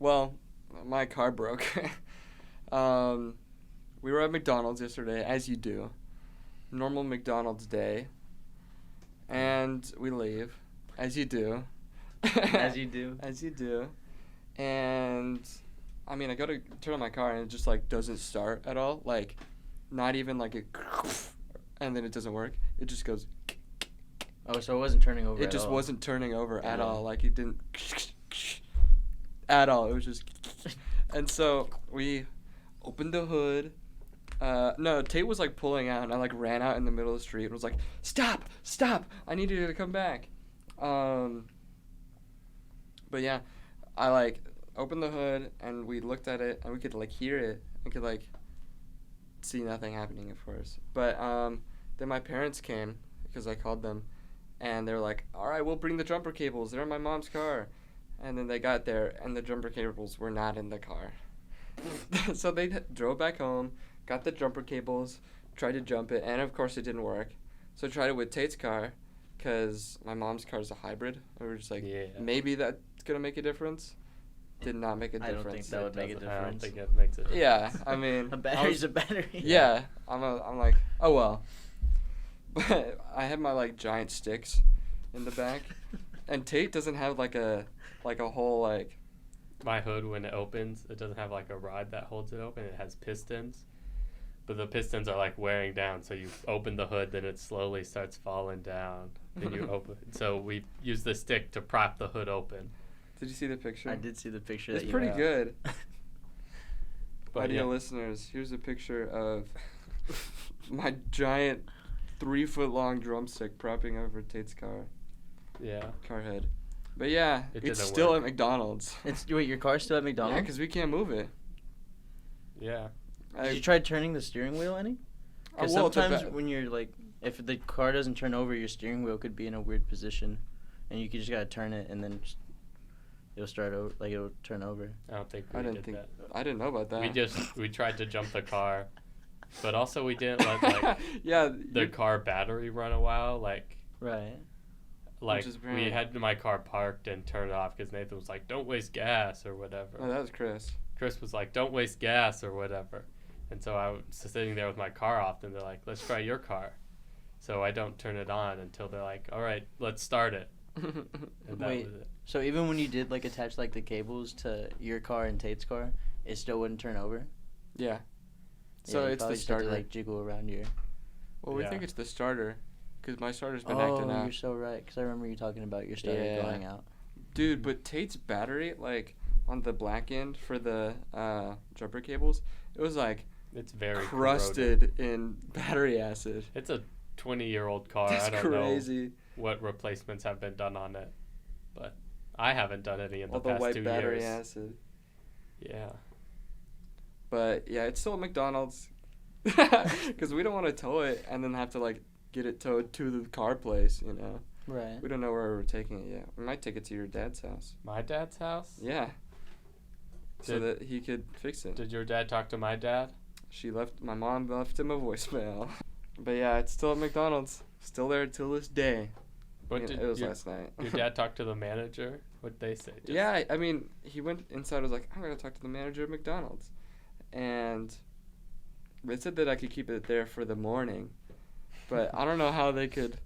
Well, my car broke. We were at McDonald's yesterday, as you do. Normal McDonald's day. And we leave, as you do. As you do. As you do. And, I mean, I go to turn on my car, and it just, like, doesn't start at all. Like, not even, like, it... And then it doesn't work. It just goes... Oh, so it wasn't turning over It just wasn't turning over at all. Like, it didn't... At all. It was just... And so, we opened the hood. No, Tate was, like, pulling out, and I, like, ran out in the middle of the street and was like, Stop! I need you to come back. But, yeah, I, like, opened the hood, and we looked at it, and we could, like, hear it. We could, like, see nothing happening, of course. But, then my parents came, because I called them, and they were like, all right, we'll bring the jumper cables. They're in my mom's car. And then they got there, and the jumper cables were not in the car. So they drove back home, got the jumper cables, tried to jump it, and of course it didn't work. So I tried it with Tate's car, because my mom's car is a hybrid. And we were just like, maybe that's going to make a difference. Did not make a difference. I don't think that would make a difference. I don't think it makes a difference. Yeah, I mean. A battery's a battery. Yeah, I'm like, oh well. But I have my, like, giant sticks in the back. And Tate doesn't have, like a whole, like... My hood, when it opens, it doesn't have, like, a rod that holds it open. It has pistons. But the pistons are, like, wearing down. So you open the hood, then it slowly starts falling down. Then you open. So we use the stick to prop the hood open. Did you see the picture? I did see the picture. It's pretty good. But Audio listeners, here's a picture of my giant 3-foot-long drumstick propping over Tate's car. Yeah. Car head. But yeah, it's still work. at McDonald's. Wait, your car's still at McDonald's? Yeah, because we can't move it. Yeah. Did you try turning the steering wheel any? Because sometimes when you're like, if the car doesn't turn over, your steering wheel could be in a weird position, and you just gotta turn it, and then it'll start over, like it'll turn over. I don't think we did that. I didn't know about that. We tried to jump the car, but also we didn't let like the car battery run a while. Like we had my car parked and turned it off because Nathan was like, "Don't waste gas" or whatever. Oh, that was Chris. Chris was like, "Don't waste gas" or whatever. And so I was sitting there with my car off, and they're like, "Let's try your car." So I don't turn it on until they're like, "All right, let's start it." And that was it. So even when you did like attach like the cables to your car and Tate's car, it still wouldn't turn over? Yeah. So it's the starter. Had to, like, jiggle around your... Well, we think it's the starter, because my starter's been acting out. Oh, you're so right, because I remember you talking about your starter going out. Dude, but Tate's battery, like, on the black end for the jumper cables, it was, like, it's very crusted in battery acid. It's a 20-year-old car. That's I don't crazy. know what replacements have been done on it, but I haven't done any in the past 2 years. All the white battery acid. Yeah. But, yeah, it's still at McDonald's. Because we don't want to tow it and then have to, like, get it towed to the car place, you know? Right. We don't know where we're taking it yet. We might take it to your dad's house. My dad's house? Yeah. So that he could fix it. Did your dad talk to my dad? My mom left him a voicemail. But, yeah, it's still at McDonald's. Still there till this day. It was last night. Your dad talked to the manager? What'd they say? Yeah, I mean, he went inside and was like, I'm going to talk to the manager at McDonald's. And they said that I could keep it there for the morning. But I don't know how they could.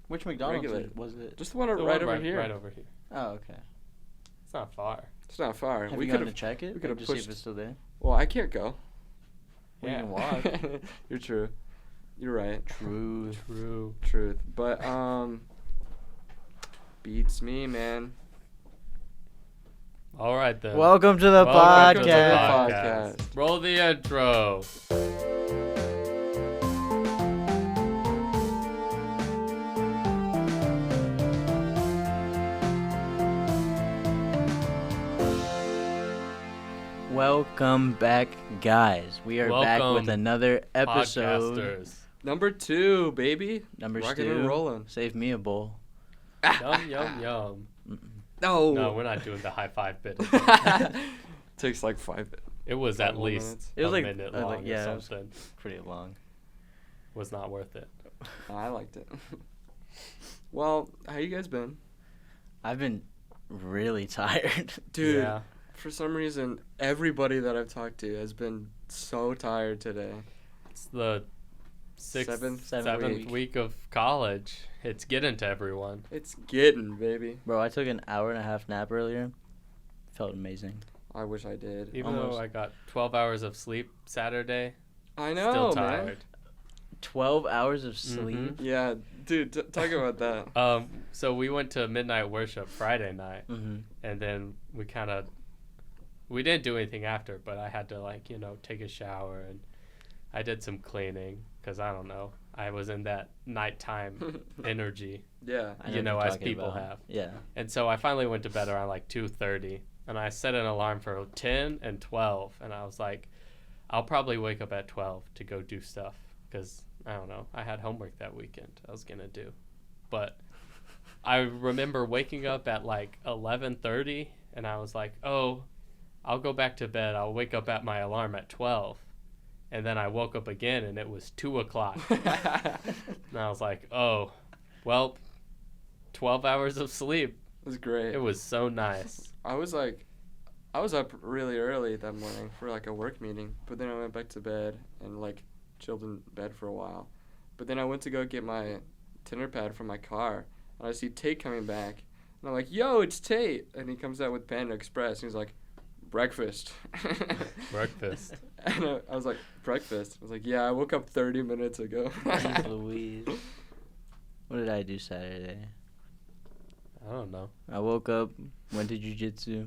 Which McDonald's was it? Just the one right over here. Right over here. Oh, okay. It's not far. It's not far. Have you gone to check it? We could have pushed. See if it's still there. Well, I can't go. Well, you can walk. You're true. You're right. Truth. But beats me, man. All right then. Welcome to the podcast. Roll the intro. Welcome back, guys. We are back with another episode. Podcasters. Number 2, baby. Number Rocking 2. and rolling. Save me a bowl. Yum, yum, yum. No, we're not doing the high five bit. Takes like 5 minutes. It was at least a minute long or something. Pretty long. Was not worth it. I liked it. Well, how you guys been? I've been really tired. Dude, yeah. for some reason, everybody that I've talked to has been so tired today. It's the seventh week. week of college. It's getting to everyone. It's getting, baby. Bro, I took an hour and a half nap earlier. Felt amazing. I wish I did. Even though I got 12 hours of sleep Saturday. I know, Still tired. man. 12 hours of sleep? Mm-hmm. Yeah, dude, talk about that. So we went to midnight worship Friday night. Mm-hmm. And then we didn't do anything after, but I had to, take a shower, and I did some cleaning because, I don't know, I was in that nighttime energy, Yeah. as people have. Yeah. And so I finally went to bed around 2:30, and I set an alarm for 10 and 12, and I was like, I'll probably wake up at 12 to go do stuff because, I don't know, I had homework that weekend I was going to do. But I remember waking up at 11:30, and I was like, oh, I'll go back to bed. I'll wake up at my alarm at 12. And then I woke up again, and it was 2 o'clock. And I was like, oh, well, 12 hours of sleep. It was great. It was so nice. I was up really early that morning for a work meeting, but then I went back to bed and chilled in bed for a while. But then I went to go get my dinner pad from my car, and I see Tate coming back, and I'm like, yo, it's Tate. And he comes out with Panda Express, and he's like, breakfast. Breakfast. And I was like, breakfast? I was like, yeah, I woke up 30 minutes ago. Jeez Louise. What did I do Saturday? I don't know. I woke up, went to jiu-jitsu,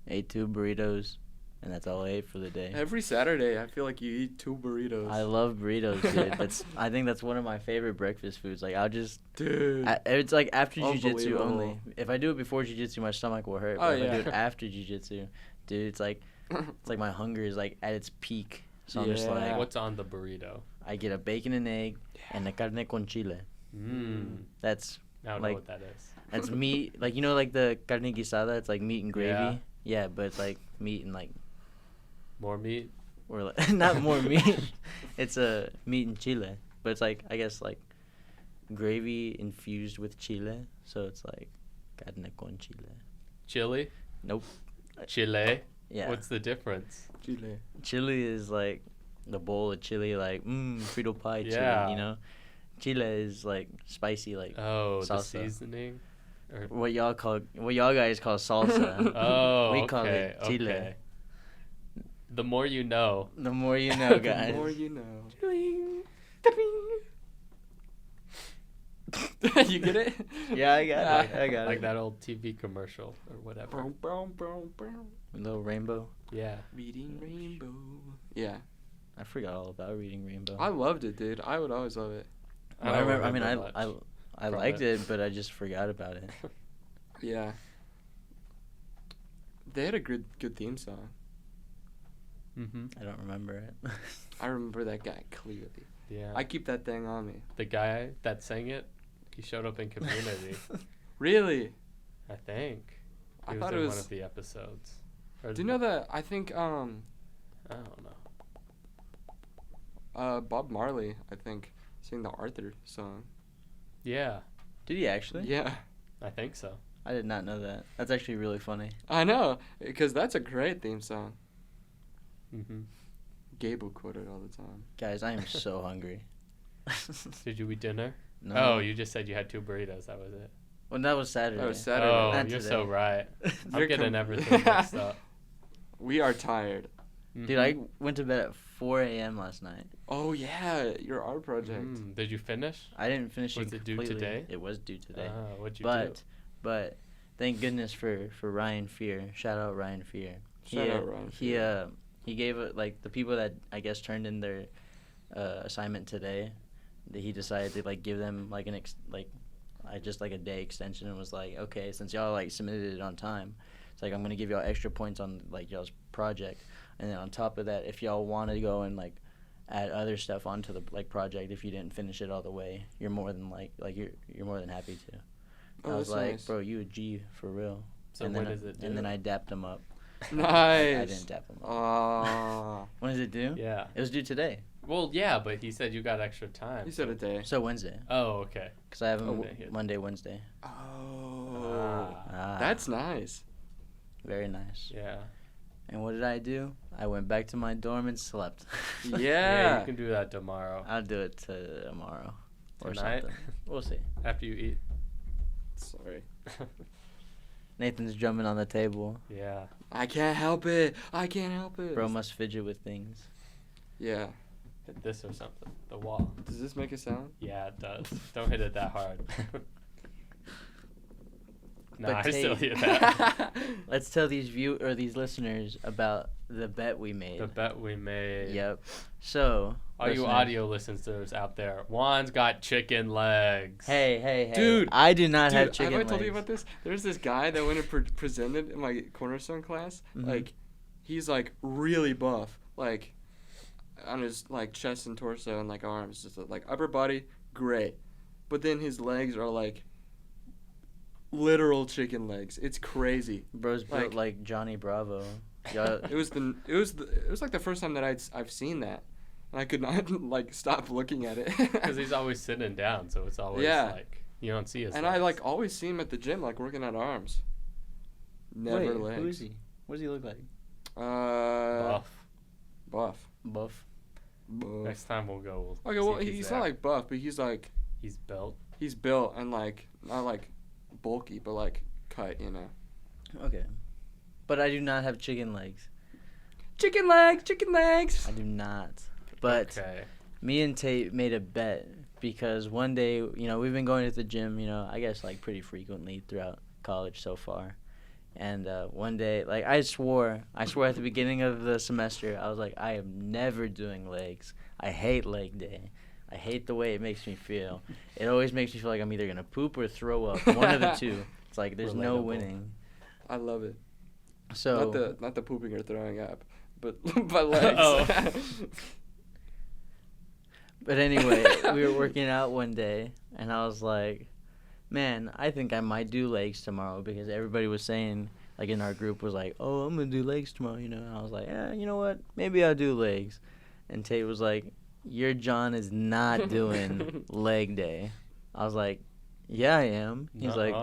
ate 2 burritos, and that's all I ate for the day. Every Saturday, I feel like you eat 2 burritos. I love burritos, dude. I think that's one of my favorite breakfast foods. I'll just... Dude. It's after jiu-jitsu Unbelievable. only. If I do it before jiu-jitsu, my stomach will hurt. Oh, But if I yeah. do it after jiu-jitsu, dude, it's like my hunger is at its peak. So I'm just Yeah. What's on the burrito? I get a bacon and egg and a carne con chile. That's I don't know what that is. that's meat. The carne guisada. It's meat and gravy. Yeah. Yeah, but it's meat and More meat? or not more meat. It's a meat and chile, but it's I guess gravy infused with chile. So it's carne con chile. Chili? Nope. Chile? Yeah. What's the difference? Chile. Chili is the bowl of chili, Frito pie chili, Yeah. Chile is spicy, Oh, the salsa. seasoning? Or What y'all guys call salsa. Oh, We call it okay, chile. okay. The more you know. The more you know, guys. The more you know. You get it? Yeah, I got it. I got Like it. that old TV commercial or whatever. Boom, boom, boom, boom. Little rainbow. Yeah. Reading Rainbow. Yeah. I forgot all about reading rainbow. I loved it, dude. I would always love it. I I don't remember. remember I much I from liked it. it, but I just forgot about it. Yeah. They had a good theme song. Mm-hmm. I don't remember it. I remember that guy clearly. Yeah. I keep that thing on me. The guy that sang it, he showed up in Community, Really? I think. I He was thought in it one was. of the episodes. Or Do you know that? I think I don't know. Bob Marley, I think, sang the Arthur song. Yeah, Did he actually? Yeah. I think so. I did not know that. That's actually really funny. I know, because that's a great theme song. Mm-hmm. Gabe will quote it all the time. Guys, I am so hungry. Did you eat dinner? No. Oh, you just said you had 2 burritos. That was it. Well, that was Saturday. That was Saturday. Oh, Not you're today. so right. I'm You're getting com- everything mixed up. We are tired. Dude, I went to bed at 4 a.m. last night. Oh yeah, your art project. Did you finish? I didn't finish Was it it due completely. today? It was due today. What'd you do? But thank goodness for Ryan Fear. Shout out Ryan Fear. Shout out Ryan He Fear. he gave it the people that I guess turned in their assignment today. That he decided to give them a day extension and was like, okay, since y'all submitted it on time, it's I'm gonna give y'all extra points on y'all's project, and then on top of that, if y'all want to go and add other stuff onto the project, if you didn't finish it all the way, you're more than you're more than happy to. Oh, I was that's nice. bro, you a G for real. So and when then is it And then due? I dapped him up. Nice. I didn't dap him up. Aw. When is it due? Yeah. It was due today. Well, yeah, but he said you got extra time. You said a day. So Wednesday. Oh, okay. Because I have Oh, him yeah. Monday, Wednesday. Oh. Ah. That's nice. Very nice. Yeah. And what did I do? I went back to my dorm and slept. Yeah, you can do that tomorrow. I'll do it tomorrow. Or Tonight? something. We'll see. After you eat. Sorry. Nathan's drumming on the table. Yeah. I can't help it. I can't help it. Bro must fidget with things. Yeah. Hit this or something. The wall. Does this make a sound? Yeah, it does. Don't hit it that hard. No, But I still Tate- hear that. Let's tell these listeners about the bet we made. The bet we made. Yep. So, All you listeners- audio listeners out there, Juan's got chicken legs. Hey. Dude, I do not have Dude, chicken have I legs. told you about this? There's this guy that went and presented in my cornerstone class. Mhm. Like, he's like really buff. Like, on his like chest and torso and like arms, just like upper body, great. But then his legs are like literal chicken legs. It's crazy. Bro's built like Johnny Bravo. It was like the first time that I've seen that, and I could not like stop looking at it. Because he's always sitting down, so it's always like you don't see his And legs. I like always see him at the gym like working out arms. Never Wait, legs. who is he? What does he look like? buff. Buff. Buff. Next time we'll go. Okay, see well if he's there. not like buff, but he's like He's built. he's built and like not like bulky, but like cut, you know. Okay. But I do not have chicken legs. Chicken legs. I do not. But Okay. me and Tate made a bet because one day, we've been going to the gym, I guess like pretty frequently throughout college so far. And one day, like I swore at the beginning of the semester, I was like, I am never doing legs. I hate leg day. I hate the way it makes me feel. It always makes me feel like I'm either going to poop or throw up. One of the two. It's like there's no Relatable. winning. I love it. So Not the pooping or throwing up, but legs. Oh. But anyway, we were working out one day, and I was like, man, I think I might do legs tomorrow because everybody was saying, like in our group was like, oh, I'm going to do legs tomorrow, And I was like, yeah, you know what? Maybe I'll do legs. And Tate was like, your John is not doing leg day. I was like, yeah, I am. He's like,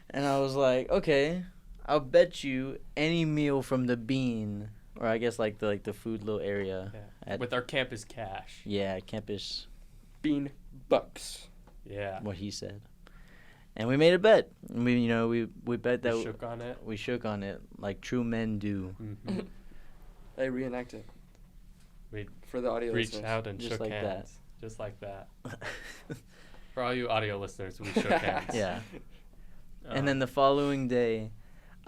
And I was like, okay, I'll bet you any meal from the Bean, or I guess like the food little area. Yeah. With our campus cash. Yeah, campus. Bean bucks. Yeah. What he said. And we made a bet. We bet that We shook on it. we shook on it like true men do. Mm-hmm. Hey, reenact it. We For the audio reached listeners. out and Just shook like that. hands. Just like that. For all you audio listeners, we shook hands. Yeah. And then the following day,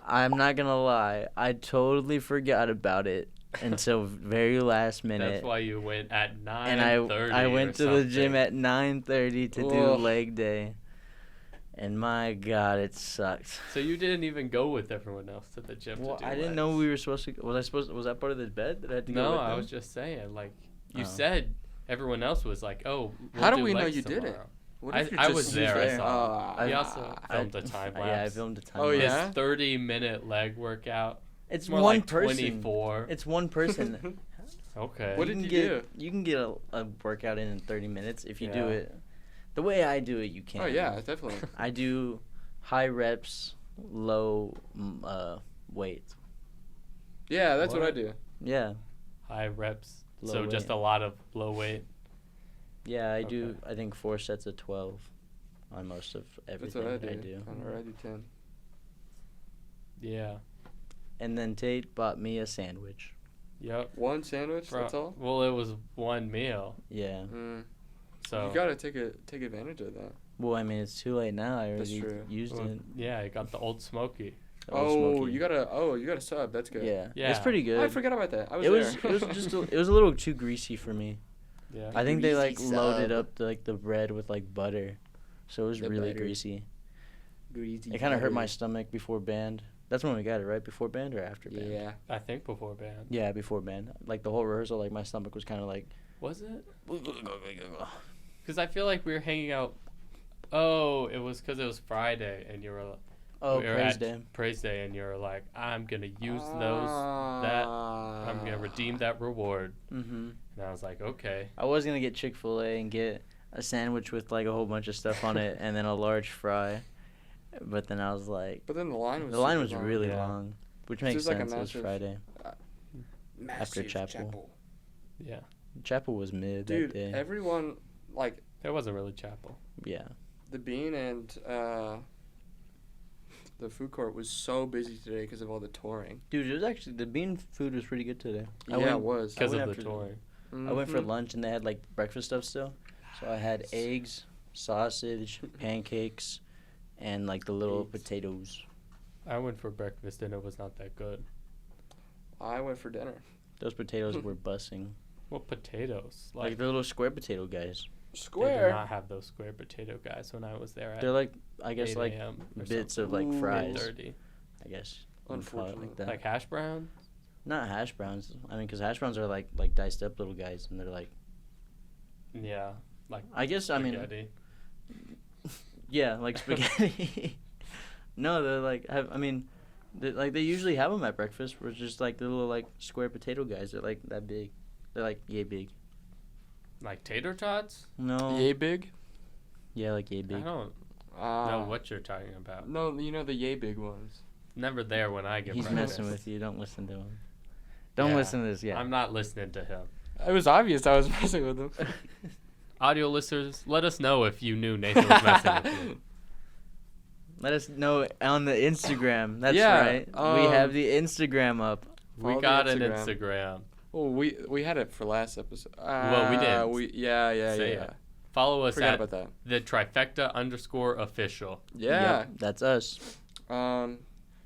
I'm not gonna lie, I totally forgot about it until very last minute. That's why you went at 9:30. And I went to the gym at 9:30 to do Ugh. leg day. And my God, it sucked. So you didn't even go with everyone else to the gym Well, to do I didn't legs. know we were supposed to. Was that part of the bed that I had to go No, with I them? was just saying. Like you Oh. said, everyone else was like, "Oh, we'll How do do we know legs you did it? tomorrow." What I- if you're I just was there, I there? saw it. He I- also filmed the time lapse. Yeah, I filmed a time. Oh, lapse. yeah? His 30-minute leg workout. It's more one like person. 24. It's one person. Okay. What did you do? You can get a workout in 30 minutes if you do Yeah. it. The way I do it, you can. Oh yeah, definitely. I do high reps, low weight. Yeah, that's what I What? do. Yeah. High reps. Low so just weight. a lot of low weight. Yeah, I do. Okay. I think 4 sets of 12 on most of That's everything what I do. I do. Or I do 10. Yeah. And then Tate bought me a sandwich. Yep. One sandwich. That's all. Well, it was one meal. Yeah. So You gotta take advantage of that. Well, I mean, it's too late now. I That's already true. used well, it. yeah, I got the Old Smoky. Old Oh, Smoky. you gotta sub. That's good. Yeah. Yeah. It's pretty good. I forgot about that. I was it was there. it was just it was a little too greasy for me. Yeah. I think they like Greasy loaded sub. up the bread with like butter, so it was The really butter. greasy. Greasy. It kind of hurt my butter. stomach before band. That's when we got it, right? Before band or after band? Yeah. I think before band. Yeah, before band. Like the whole rehearsal, like my stomach was kind of like. Was it? Because I feel like we were hanging out. Oh, it was because it was Friday, and you were. Oh, we were praise at day. Praise Day, and you were like, "I'm gonna use those. I'm gonna redeem that reward." Mhm. And I was like, "Okay." I was gonna get Chick-fil-A and get a sandwich with like a whole bunch of stuff on it, and then a large fry. But then I was like, But then the line was super long. really Yeah. long, which makes This is like a sense. It was massive- Friday. After Massive chapel. Yeah. Chapel was mid Dude, that day. everyone, like, There wasn't really chapel. Yeah. the Bean and the food court was so busy today because of all the touring. Dude, it was actually, the bean food was pretty good today. It was. Because went of the after touring. I went for Mhm. lunch and they had like breakfast stuff still. So I had eggs, sausage, pancakes, and like the little Eggs. potatoes. I went for breakfast and it was not that good. I went for dinner. Those potatoes were bussing. What potatoes? Like the little square potato guys. They did Square. not have those square potato guys when I was there at They're like, I guess 8 like a.m. or bits something. of like Ooh. fries. 8:30. I guess. you would call it Unfortunately. like that. Like hash brown? Not hash browns. I mean, because hash browns are like diced up little guys, and they're like. Yeah. Like I guess I mean. spaghetti. Yeah, like spaghetti. No, they're like they usually have them at breakfast. Where it's just like the little like square potato guys. They're like that big. They're like yay big. Like tater tots? No. Yay big? Yeah, like yay I big. don't know what you're talking about. No, you know the yay big ones. Never there when I get He's breakfast. messing with you. Don't listen to him. Don't Yeah. listen to this. Yeah. I'm not listening to him. It was obvious I was messing with them. Audio listeners, let us know if you knew Nathan was messing with you. Let us know on the Instagram. That's Yeah, right. We have the Instagram up. We Follow got the an Instagram. Instagram. Oh, we had it for last episode. Well, we didn't. Yeah. Say it. Follow us Forgot at about that. the trifecta_official. Yeah. Yep, that's us.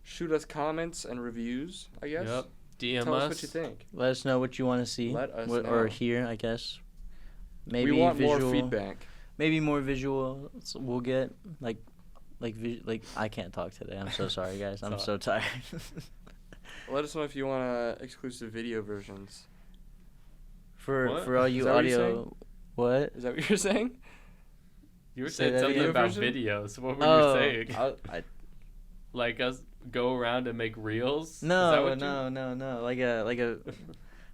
Shoot us comments and reviews, I guess. Yep. DM Tell us us. what you think. Let us know what you want to see. Let us or know. hear, I guess. Maybe we want visual, more feedback. Maybe more visual. We'll get like I can't talk today. I'm so sorry, guys. I'm so tired. Let us know if you want exclusive video versions. What? For all Is you that what you're audio, what? Is that what you're saying? You were Say saying that something again. about Video videos. What were Oh, you saying? I Like us go around and make reels? Is that no, what no.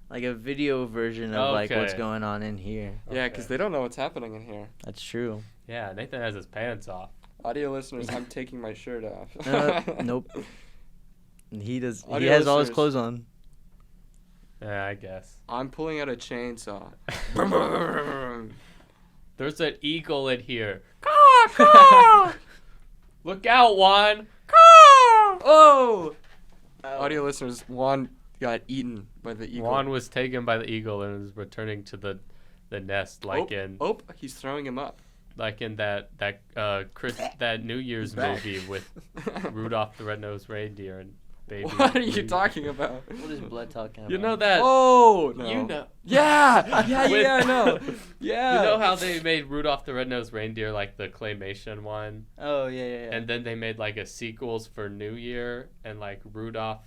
Like a video version of like what's Okay. going on in here. Yeah, because Okay. they don't know what's happening in here. That's true. Yeah, Nathan has his pants off. Audio listeners, I'm taking my shirt off. Nope. He does. He Audio has all his listeners. clothes on. Yeah, I guess. I'm pulling out a chainsaw. There's an eagle in here. Caw, caw! Look out, Juan! Caw! Oh! Audio listeners, Juan got eaten by the eagle. Juan was taken by the eagle and is returning to the nest like in he's throwing him up. that New Year's back. movie with Rudolph the Red-Nosed Reindeer and Baby. What are you Rudolph. talking about? What is blood talking about? You know that? Oh, no. You know. Yeah, With- I know. Yeah. You know how they made Rudolph the Red-Nosed Reindeer like the claymation one? Oh yeah. And then they made like a sequels for New Year, and like Rudolph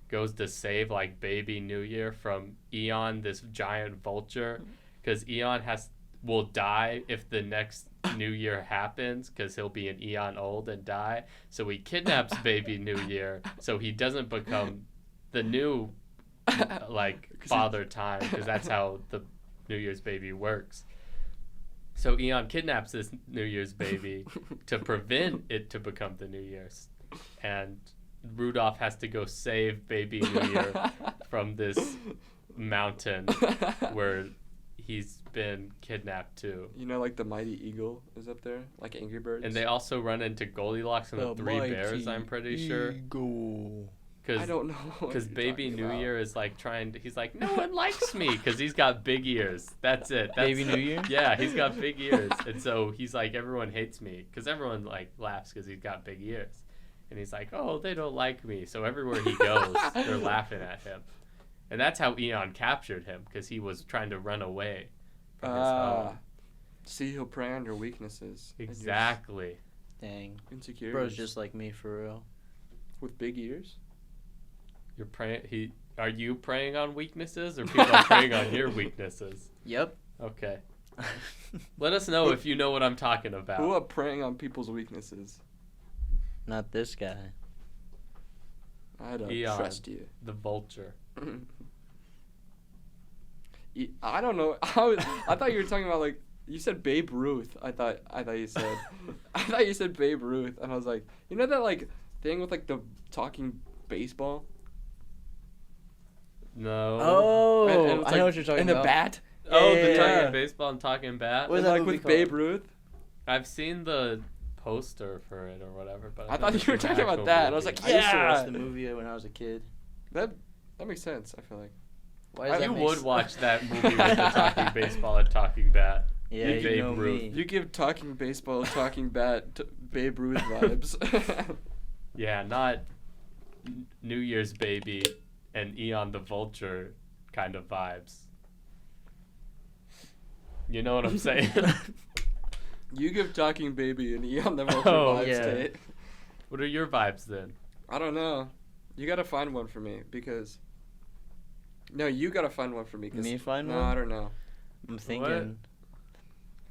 goes to save like baby New Year from Eon, this giant vulture, because Eon will die if the next New Year happens, because he'll be an Eon old and die. So he kidnaps baby New Year, so he doesn't become the new like father time, because that's how the New Year's baby works. So Eon kidnaps this New Year's baby to prevent it to become the New Year's. And Rudolph has to go save baby New Year from this mountain where he's been kidnapped too. You know, like the mighty eagle is up there, like Angry Birds. And they also run into Goldilocks and the Three Bears, I'm pretty sure. I don't know. Because baby New Year is like he's like, no one likes me, because he's got big ears. That's it. Baby New Year? Yeah, he's got big ears. And so he's like, everyone hates me, because everyone like laughs because he's got big ears. And he's like, oh, they don't like me. So everywhere he goes, they're laughing at him. And that's how Eon captured him, because he was trying to run away from his home. See, he'll prey on your weaknesses. and your Exactly. Dang. Insecurities. Bro's just like me for real. With big ears. You're preying. Are you preying on weaknesses, or people are preying on your weaknesses? Yep. Okay. Let us know if you know what I'm talking about. Who are preying on people's weaknesses? Not this guy. I don't Eon. trust you. The vulture. I don't know. I thought you were talking about like You said Babe Ruth. I thought you said. I thought you said Babe Ruth, and I was like, you know that like thing with like the talking baseball. No. Oh, And I know what you're talking and about. And the bat. Oh, Yeah, the yeah, talking yeah. baseball and talking bat. What is And, that like movie with called? Babe Ruth. I've seen the poster for it or whatever, but I I've thought never you were seen the talking about actual that, and I was movie. like, I used to Yeah. watch the movie when I was a kid. That makes sense. I feel like. Why does You that make would watch that movie with the talking baseball and talking bat. Yeah, With you Babe know Ruth. me. You give talking baseball, talking bat, Babe Ruth vibes. Yeah, not New Year's Baby and Eon the Vulture kind of vibes. You know what I'm saying? You give talking baby and Eon the Vulture Oh, vibes, yeah. Tate. What are your vibes then? I don't know. You gotta find one for me because. No, you gotta find one for me. Me find no, one? I don't know. I'm thinking.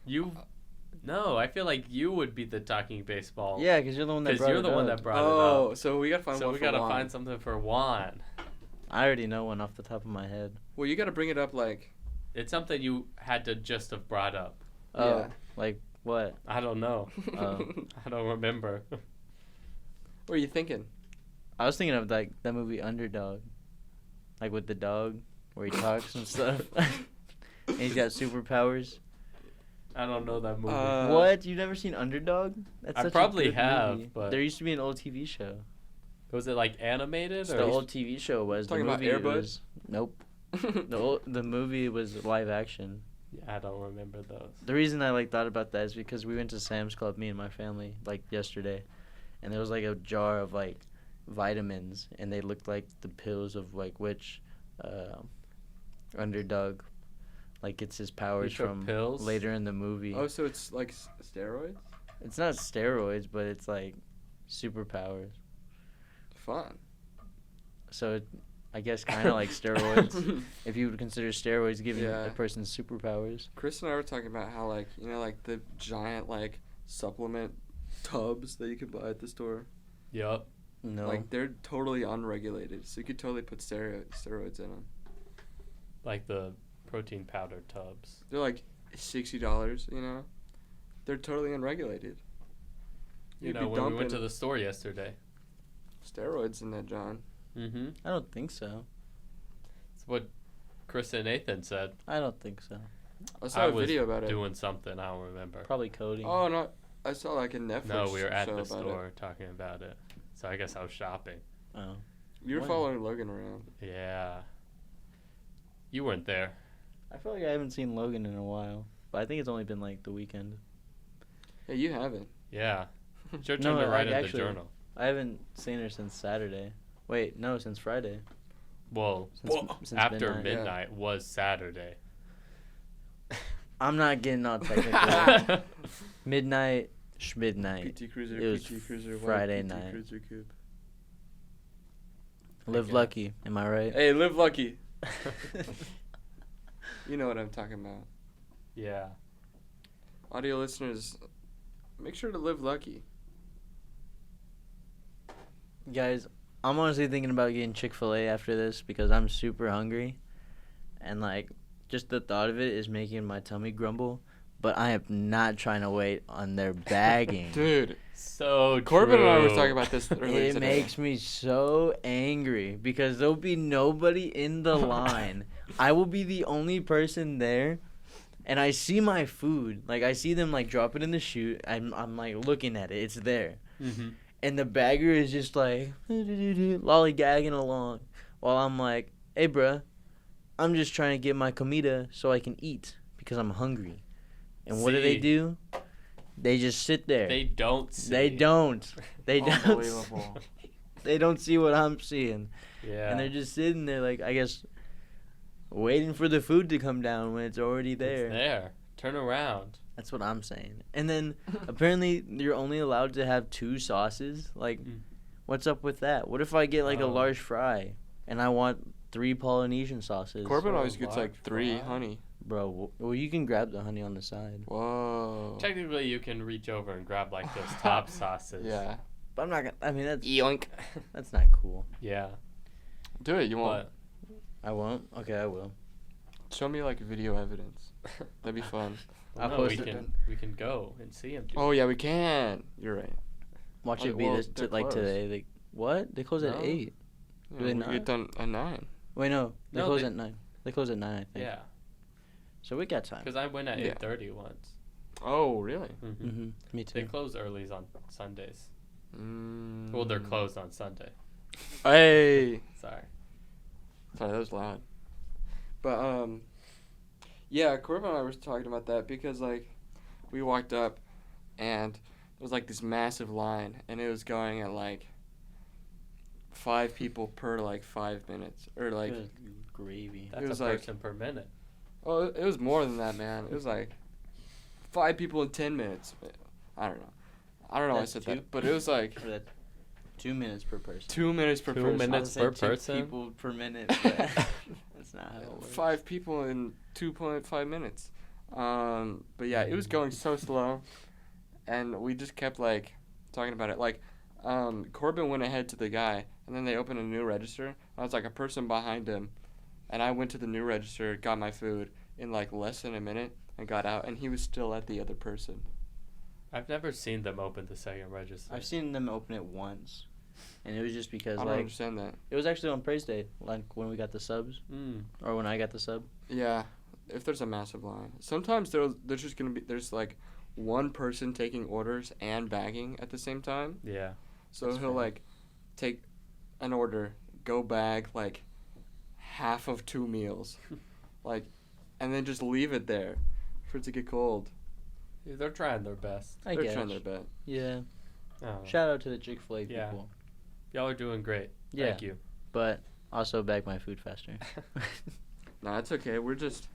You? No, I feel like you would be the talking baseball. Yeah, because you're the one that Because brought you're it the one up. that brought it Oh, up. so we gotta find So one we for gotta Juan. find something for Juan. I already know one off the top of my head. Well, you gotta bring it up like. It's something you had to just have brought up. Oh, Yeah. like what? I don't know. I don't remember. What are you thinking? I was thinking of like that movie Underdog, like with the dog where he talks and stuff. And he's got superpowers. I don't know that movie. What? You've never seen Underdog? That's I such probably a good have, movie. but- There used to be an old TV show. Was it like animated The or? old TV show was. Talking the about movie Air Bud? was. Nope. The movie was live action. Yeah, I don't remember those. The reason I thought about that is because we went to Sam's Club, me and my family, yesterday, and there was a jar of vitamins, and they looked like the pills of which Underdog gets his powers You took from pills? later in the movie. Oh, so it's like steroids? It's not steroids, but it's superpowers. Fun. So I guess kind of like steroids, if you would consider steroids giving Yeah. a person superpowers. Chris and I were talking about how the giant supplement tubs that you could buy at the store. Yup. No. They're totally unregulated, so you could totally put steroids in them. Like the protein powder tubs. They're like $60, you know? They're totally unregulated. You You'd know, be when we went dumping to the store yesterday. steroids in that, John. Mm-hmm. I don't think so. That's what Chris and Nathan said. I don't think so. I saw a was video about it. doing something, I don't remember. Probably coding. Oh, no. I saw a Netflix No, we were at show the about store talking about it. So I guess I was shopping. Oh. You were When? following Logan around. Yeah. You weren't there. I feel like I haven't seen Logan in a while, but I think it's only been the weekend. Yeah, you haven't. Yeah. It's your No, turn to write in the actually- journal. I haven't seen her since Saturday. Wait, no, since Friday. Well, Since after midnight. midnight was Saturday. I'm not getting all technical. Midnight, schmidnight. PT Cruiser, It was PT Cruiser, white Friday PT night. Cruiser Coupe. Live guess. lucky, am I right? Hey, live lucky. You know what I'm talking about. Yeah. Audio listeners, make sure to live lucky. Guys, I'm honestly thinking about getting Chick-fil-A after this because I'm super hungry. And, just the thought of it is making my tummy grumble. But I am not trying to wait on their bagging. Dude, So Corbin and I were true. talking about this earlier It today. makes me so angry because there'll be nobody in the line. I will be the only person there, and I see my food. I see them drop it in the chute. I'm looking at it. It's there, Mm-hmm. and the bagger is just lollygagging along, while I'm like, "Hey, bruh, I'm just trying to get my comida so I can eat because I'm hungry." And what See. do? They just sit there. They don't see. They don't. They don't. Unbelievable. They don't see what I'm seeing. Yeah. And they're just sitting there I guess waiting for the food to come down when it's already there. It's there. Turn around. That's what I'm saying. And then apparently you're only allowed to have 2 sauces. What's up with that? What if I get a Oh. large fry and I want 3 Polynesian sauces? Corbin So always gets large 3 fry. honey. Bro, well you can grab the honey on the side. Whoa. Technically, you can reach over and grab those top sauces. Yeah. But I'm not gonna. I mean Yoink. that's not cool. Yeah. Do it. You won't. But I won't. Okay, I will. Show me like video evidence. That'd be fun. I'll No, post we it. can go and see him. Oh yeah, we can. You're right. Watch Oh, it be well, this they're like closed. today. They what? They close at No. 8. Yeah, Do they we not? get done at 9. Wait, no. They No, close they- at 9. They close at 9, I think. Yeah, So we got time. because I went at Yeah. 8:30 once. Oh really? Mm-hmm. Me They too. close early on Sundays. Mm. Well, they're closed on Sunday. Hey. Sorry. Sorry, that was loud. But yeah, Corbin and I were talking about that because like, we walked up, and there was like this massive line, and it was going at like 5 people per like 5 minutes, or like, Good gravy. That's was a like- person per minute. oh, it was more than that, man. It was like 5 people in 10 minutes. I don't know. I don't know why I That's said two? that, but it was like Or that's 2 minutes per person. 2 minutes per 2 person. minutes I would per say 2 person? people per minute, but that's not how it works. 5 people in 2.5 minutes. But yeah, it was going so slow, and we just kept like talking about it. Like, Corbin went ahead to the guy, and then they opened a new register. I was like a person behind him, and I went to the new register, got my food in like less than a minute, and got out, and he was still at the other person. I've never seen them open the second register. I've seen them open it once, and it was just because I don't like understand that. it was actually on Praise Day, like when we got the subs, or when I got the sub. Yeah, if there's a massive line, sometimes there's just gonna be there's like one person taking orders and bagging at the same time. Yeah. So That's he'll fair. like take an order, go bag like half of 2 meals, like, and then just leave it there for it to get cold. They're trying their best. I They're guess. trying their best. Yeah. Oh. Shout out to the Chick-fil-A Yeah. people. Y'all are doing great. Yeah. Thank you. But also bag my food faster. No, it's okay. We're just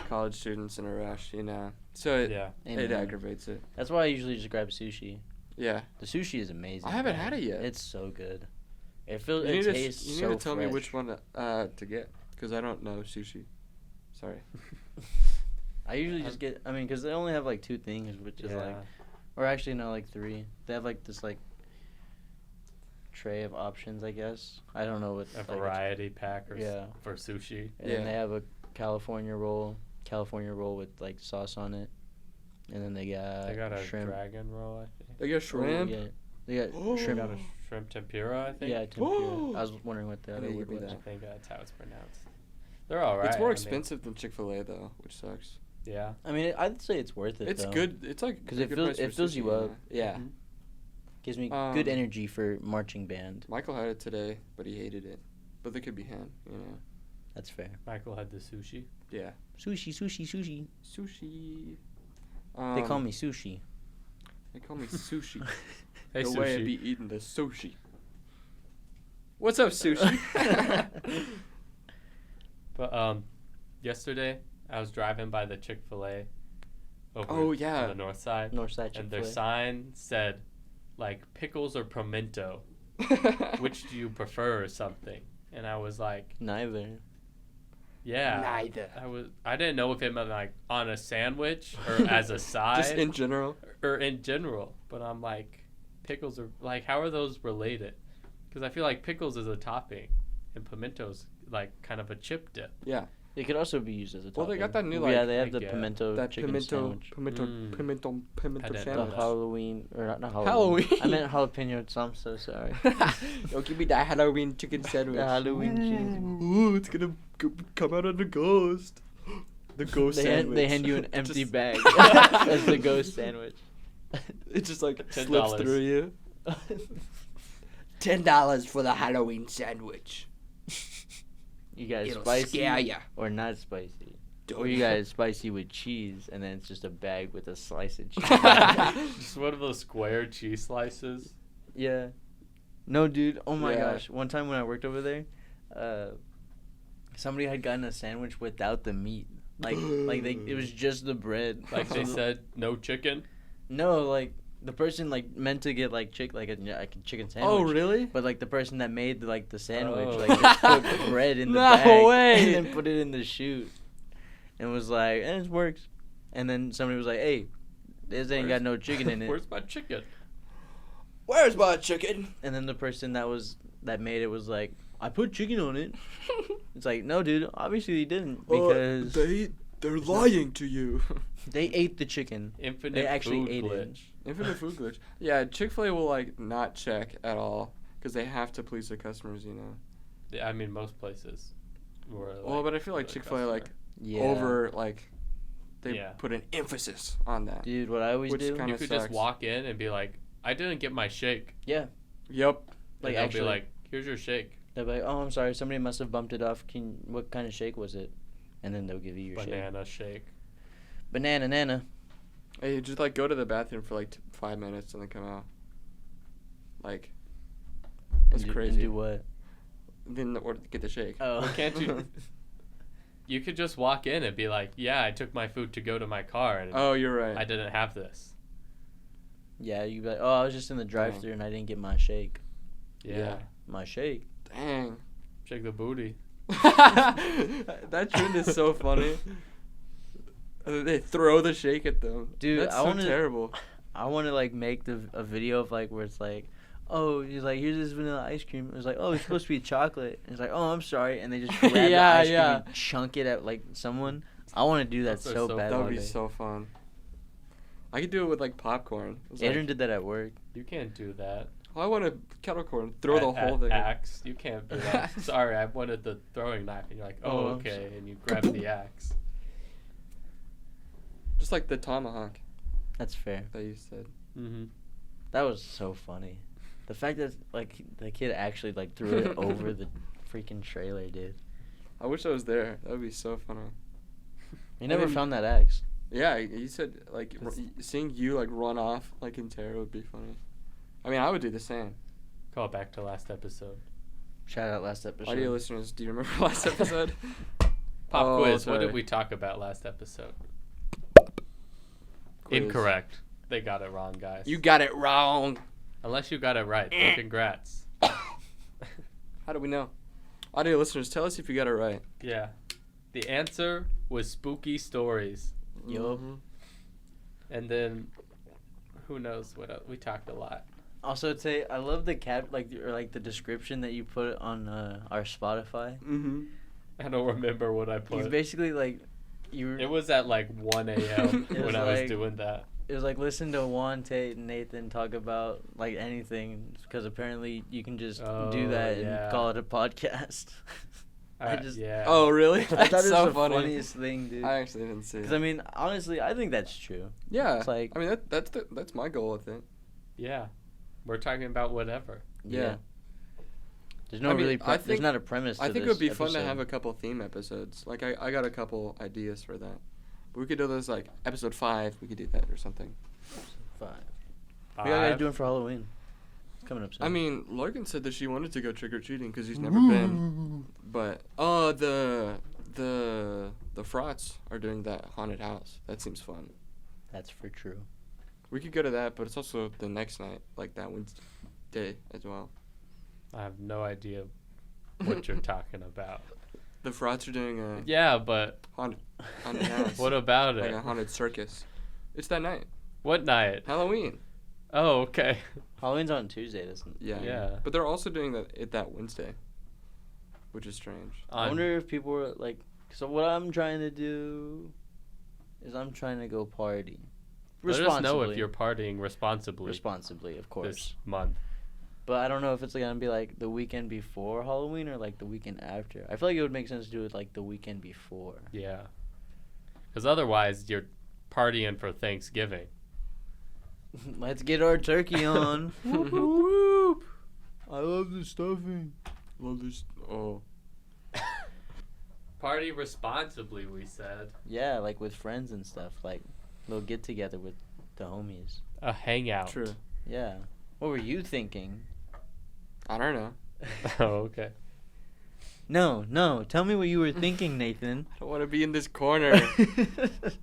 college students in a rush, you know. So it, Yeah. it Amen. aggravates it. That's why I usually just grab sushi. Yeah. The sushi is amazing. I haven't man. had it yet. It's so good. It feels. You It need to, tastes you need so to tell me fresh. which one to get, because I don't know sushi. Sorry. I usually just get. I mean, because they only have like 2 things, which is like, or actually no, like 3. They have like this like tray of options, I guess. I don't know what. a like, variety pack or Yeah. for sushi. And Yeah. then they have a California roll with like sauce on it, and then they got They got a shrimp. dragon roll, I think. They got shrimp. Yeah, they got Oh. They shrimp. got a shrimp tempura, I think. Yeah, tempura. I was wondering what the I other need to word give me was. I that. think that's how it's pronounced. They're all right. It's more I mean, expensive than Chick-fil-A though, which sucks. yeah. I mean, I'd say it's worth it. It's though. good. It's like 'Cause a it good fills- price it for fills you sushi, up. Yeah. Mhm. Gives me Um, good energy for marching band. Michael had it today, but he hated it. But they could be him, you know. That's fair. Michael had the sushi. Yeah. Sushi, sushi, sushi. Sushi. They call me sushi. They call me sushi. Hey, the sushi. way I be eating the sushi. What's up, sushi? But yesterday I was driving by the Chick-fil-A over Oh, yeah. on the north side, Northside and their Chick-fil-A. sign said like pickles or pimento. Which do you prefer or something? And I was like, Neither. yeah. Neither. I didn't know if it meant like on a sandwich or as a side Just in general. or in general. But I'm like, pickles are like, how are those related? Because I feel like pickles is a topping, and pimento's like kind of a chip dip. Yeah. It could also be used as a topping. Well, they got that new, yeah, like- they have I the get pimento That chicken pimento, sandwich. pimento, Mm. pimento, I pimento didn't know The sandwich. that. Halloween, or not Halloween. Halloween. I meant jalapeno, so I'm so sorry. Yo, give me that Halloween chicken sandwich. The Halloween cheese. Ooh, it's gonna come out of the ghost. The ghost sandwich. They hand you an empty Just- bag as the ghost sandwich. It just like $10. slips through you. $10 for the Halloween sandwich. You guys It'll spicy scare ya. or not spicy? Don't Or you you- guys spicy with cheese, and then it's just a bag with a slice of cheese. Just one of those square cheese slices. Yeah. No, dude. Oh my Yeah. gosh. One time when I worked over there, somebody had gotten a sandwich without the meat. It was just the bread. Like they said, no chicken. No, like the person like meant to get like a chicken sandwich. Oh, really? But like the person that made like the sandwich, Oh. like just put bread in the No bag way. and then put it in the chute, and was like, "It works." And then somebody was like, "Hey, this ain't got no chicken in it." Where's my chicken? Where's my chicken? And then the person that made it was like, "I put chicken on it." It's like, no, dude, obviously you didn't because they're lying to you. they ate the chicken. Infinite They actually food ate it. glitch. Infinite food glitch. Yeah, Chick-fil-A will like not check at all because they have to please their customers, you know. Yeah, I mean, most places. Well, but I feel like Chick-fil-A like Yeah. over like they Yeah. put an emphasis on that. Dude, what I always Which do. kinda You could sucks. just walk in and be like, I didn't get my shake. Yeah. Yep. Like, And they'll actually- be like, here's your shake. They'll be like, oh, I'm sorry, somebody must have bumped it off. What kind of shake was it? And then they'll give you your Banana shake. Banana nana. Hey, you just like go to the bathroom for like 5 minutes and then come out. Like, that's crazy. And do what? Then or get the shake. Oh. Well, can't you? You could just walk in and be like, yeah, I took my food to go to my car and Oh, you're right. I didn't have this. Yeah, you'd be like, oh, I was just in the drive-thru and I didn't get my shake. Yeah. My shake. Dang. Shake the booty. That trend is so funny. They throw the shake at them. Dude, that's I so wanna- terrible. I want to like make a video of like where it's like, oh, he's like, here's this vanilla ice cream. It's like, oh, it's supposed to be chocolate. And it's like, oh, I'm sorry, and they just grab the Yeah, ice cream yeah. and chunk it at like someone. I want to do that Those are so so bad. That would one be day. so fun. I could do it with like popcorn. It's like, Adrian did that at work. You can't do that. oh, I want a kettle corn. Throw the At whole thing. Axe. You can't be like, sorry, I wanted the throwing knife. And you're like, oh, Oh, I'm okay. And you grab the axe. Just like the tomahawk That's fair. that you said. Mm-hmm. That was so funny. The fact that like the kid actually like threw it over the freaking trailer, dude. I wish I was there. That would be so funny. You never mean- found that axe. Yeah, you said like seeing you like run off like in terror would be funny. I mean, I would do the same. Call back to last episode. Shout out last episode. Audio listeners, do you remember last episode? Pop Oh, quiz. What sorry. did we talk about last episode? Quiz. Incorrect. They got it wrong, guys. You got it wrong. Unless you got it right. Then congrats. How do we know? Audio listeners, tell us if you got it right. Yeah. The answer was spooky stories. Yup. Mhm. And then, who knows what else? We talked a lot. Also, Tate, I love the the description that you put on our Spotify. Mhm. I don't remember what I You put. basically like It was at like 1 a.m. It was when I was like- doing that. It was like listen to Juan, Tate, and Nathan talk about like anything because apparently you can just do Oh, that yeah. and call it a podcast. I just yeah. Oh, really? I That's thought it was so the funny. funniest thing, dude. I actually didn't see Because it. I mean, honestly, I think that's true. Yeah. It's like I mean, that's my goal with it. Yeah. We're talking about whatever. Yeah. There's no I mean, really. I There's think- not a premise. I to think it this would be fun to episode. have a couple theme episodes. Like I got a couple ideas for that. But we could do this like episode 5. We could do that or something. 5. We gotta Five. do it for Halloween. It's coming up soon. I mean, Logan said that she wanted to go trick or treating because he's never been. But the Frauds are doing that haunted house. That seems fun. that's for true. We could go to that, but it's also the next night, like that Wednesday as well. I have no idea what you're talking about. The Frauds are doing a Yeah, but haunted house. what about like it? a haunted circus. It's that night, What night? Halloween. Oh, okay. Halloween's on Tuesday, doesn't it? Yeah. Yeah. But they're also doing that Wednesday, which is strange. I wonder if people were like. So what I'm trying to do is I'm trying to go party. Let us know if you're partying responsibly responsibly, of course. this month. But I don't know if it's gonna be like the weekend before Halloween or like the weekend after. I feel like it would make sense to do it like the weekend before. Yeah. Because otherwise, you're partying for Thanksgiving. Let's get our turkey on. Whoop, whoop. I love the stuffing. Well, there's Party responsibly, we said. Yeah, like with friends and stuff. Like little get together with the homies. A hangout. true. Yeah. What were you thinking? I don't know. Oh, okay. No. Tell me what you were thinking, Nathan. I don't want to be in this corner.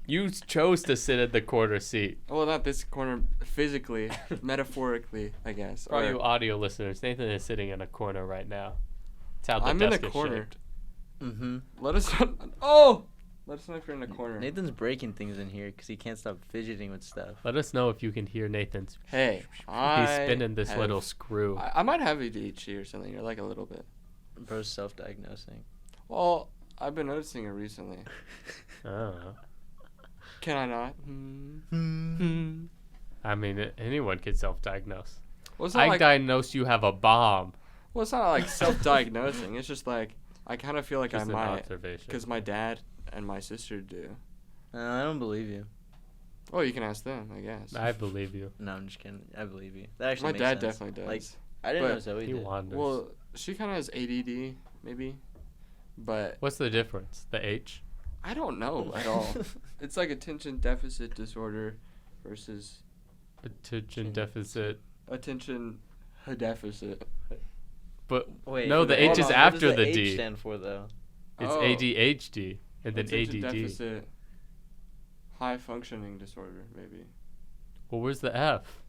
You chose to sit at the quarter seat. Well, not this corner physically, metaphorically, I guess. For all Or- you audio listeners, Nathan is sitting in a corner right now. It's how the I'm in desk the is corner. shaped. Mm-hmm. Let us know. Oh! Let us know if you're in the corner. Nathan's breaking things in here because he can't stop fidgeting with stuff. Let us know if you can hear Nathan's. Hey, He's spinning this little screw. I might have ADHD or something, or like a little bit. Bro's self-diagnosing. Well, I've been noticing it recently. Oh. Can I not? I mean, anyone can self-diagnose. Well, it's not like, diagnose you have a bomb. well, it's not like self-diagnosing. It's just like I kind of feel like Just I an might, observation. because my dad and my sister do. I don't believe you. Well, you can ask them, I guess. I believe you. No, I'm just kidding. I believe you. That actually My makes dad sense. definitely does. Like, I didn't But know Zoe He did. wanders. Well, she kind of has ADD, maybe, but What's the difference? The H? I don't know at all. It's like attention deficit disorder versus Attention deficit. attention deficit. But Wait, no, the hold H is on, after what does the H D. stand for though? It's Oh. ADHD and then Attention ADD. deficit high functioning disorder, maybe. Well, where's the F?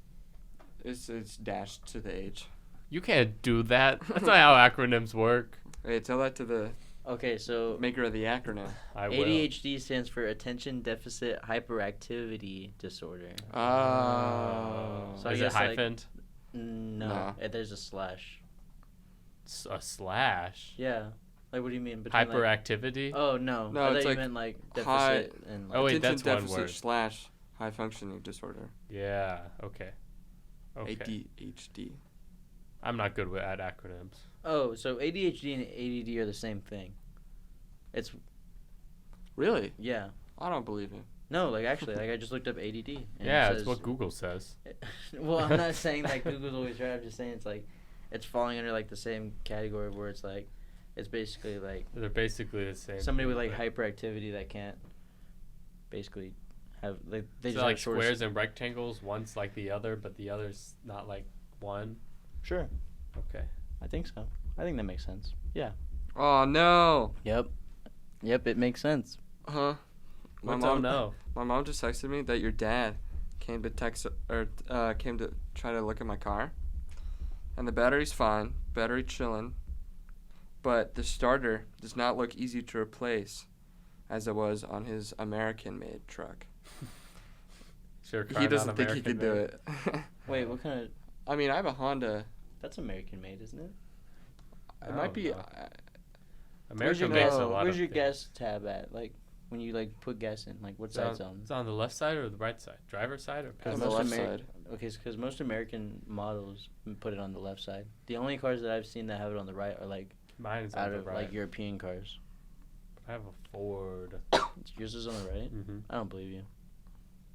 It's dashed to the H. You can't do that. That's not how acronyms work. Hey, tell that to the Okay, so maker of the acronym. I will. ADHD stands for Attention Deficit Hyperactivity Disorder. Oh. So I Is it guess, like, hyphened? No, No. there's a slash. A slash? Yeah. Like, what do you mean? Between, like, Hyperactivity? oh, no. No, I thought it's you like meant, like, high- deficit and, like, Oh, wait, attention that's one deficit word. slash high functioning disorder. Yeah, okay. Okay. ADHD. I'm not good at acronyms. Oh, so ADHD and ADD are the same thing. It's, Really? yeah. I don't believe it. No, like, actually, like, I just looked up ADD. And Yeah, it it's says, what Google says. Well, I'm not saying that Google's always right. I'm just saying it's, like, it's falling under, like, the same category where it's, like, it's basically, like, They're basically the same. somebody with, thing, like, but- hyperactivity that can't basically have, like, they So just like have sort squares and rectangles, one's like the other, but the other's not like one. Sure. Okay. I think so. I think that makes sense. Yeah. Oh no. Yep. Yep, it makes sense. Huh? My What's oh mom. no? My mom just texted me that your dad came to came to try to look at my car, and the battery's fine, battery chilling, but the starter does not look easy to replace, as it was on his American-made truck. Sure. He doesn't think he could do it. Wait, what kind of... I mean, I have a Honda. That's American-made, isn't it? It might be. America makes a lot Where's of your things. gas tab at? Like, when you, like, put gas in, like, what side's on? It's on the left side or the right side? Driver's side or On passenger the most left side? side. Okay, because most American models put it on the left side. The only cars that I've seen that have it on the right are, like, Mine is out on the of, right. like, European cars. I have a Ford. Yours is on the right? Mm-hmm. I don't believe you.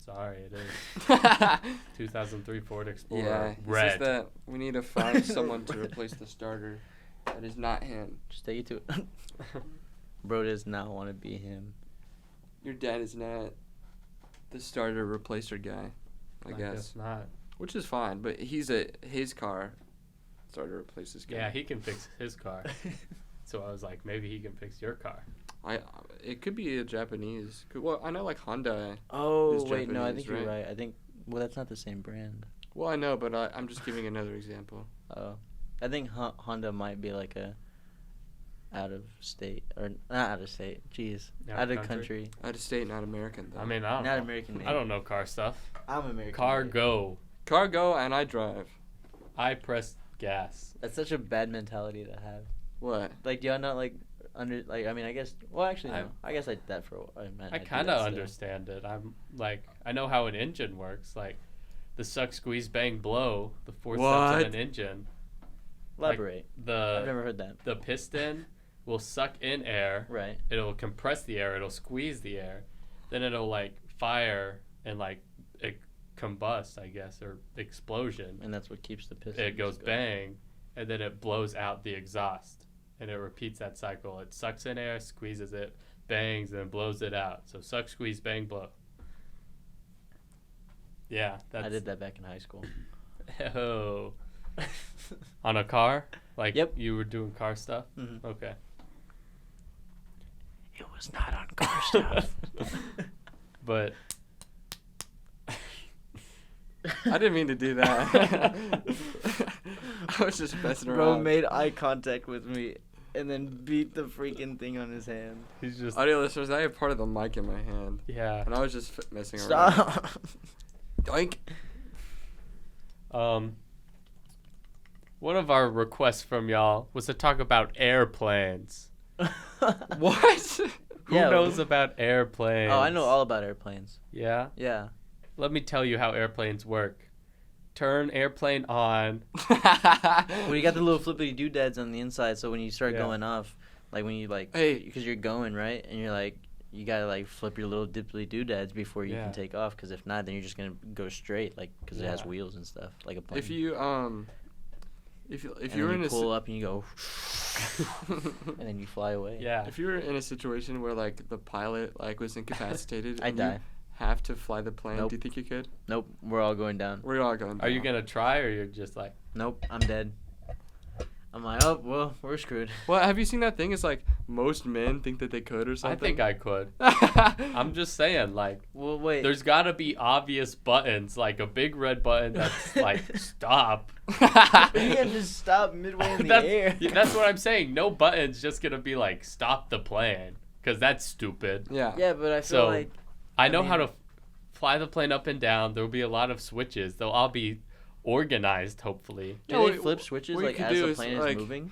Sorry, it is. 2003 Ford Explorer. Yeah, he Red. says that we need to find someone to replace the starter. That is not him. Just take it to it. Bro does not want to be him. Your dad is not the starter replacer guy, I guess. not. Which is fine, but his car starter replaces guy. Yeah, he can fix his car. So I was like, maybe he can fix your car. It could be a Japanese. Well, I know like Honda. Oh, Is wait, no, I Japanese, think you're right? right. I think, well, that's not the same brand. Well, I know, but I'm just giving another example. Oh. I think Honda might be like a out of state, or not out of state, jeez. Out of country. Out of state, not American though. I mean, I don't Not know. American made. I don't know car stuff. I'm American. Car made. go. Car go and I drive. I press gas. That's such a bad mentality to have. What? Like, do y'all not, like, like, I mean, I guess, well, actually, I- no. I guess I did that for a while. I kind of understand it. I'm like, I know how an engine works. Like, the suck, squeeze, bang, blow. The four steps What? of an engine. Elaborate. I've The never heard that. the piston will suck in air. Right. It'll compress the air. It'll squeeze the air. Then it'll like fire and like combust, I guess, or explosion. And that's what keeps the piston. It goes bang, and then it blows out the exhaust, and it repeats that cycle. It sucks in air, squeezes it, bangs, and blows it out. So suck, squeeze, bang, blow. Yeah, that's. I did that back in high school. Oh. On a car? Like, Yep. you were doing car stuff? Mhm. Okay. It was not on car stuff. But I didn't mean to do that. I was just messing around. Bro made eye contact with me and then beat the freaking thing on his hand. he's just. Audio listeners, I have part of the mic in my hand, Yeah. and I was just messing around. Stop. Doink. One of our requests from y'all was to talk about airplanes. What? Who knows about airplanes? Oh, I know all about airplanes. Yeah? Yeah. Let me tell you how airplanes work. Turn airplane on. Well, you got the little flippity doodads on the inside, so when you start going off, like when you because you're going right, and you're like, you gotta like flip your little dippity doodads before you can take off, because if not, then you're just gonna go straight, like because it has wheels and stuff, like a plane. If you you're in pull up and you go, and then you fly away. Yeah. If you were in a situation where like the pilot like was incapacitated, I'd die. Have to fly the plane. Nope. Do you think you could? Nope, we're all going down. We're all going down. Are you gonna try, or you're just like? Nope, I'm dead. I'm like, oh well, we're screwed. Well, have you seen that thing? It's like most men think that they could or something. I think I could. I'm just saying, like, well, wait. There's gotta be obvious buttons, like a big red button that's like stop. You can't just stop midway in the air. That's what I'm saying. No button's just gonna be like stop the plane, because that's stupid. Yeah. Yeah, but I feel like I know how to fly the plane up and down. There'll be a lot of switches. They'll all be organized, hopefully. Do they flip switches like as the plane is moving?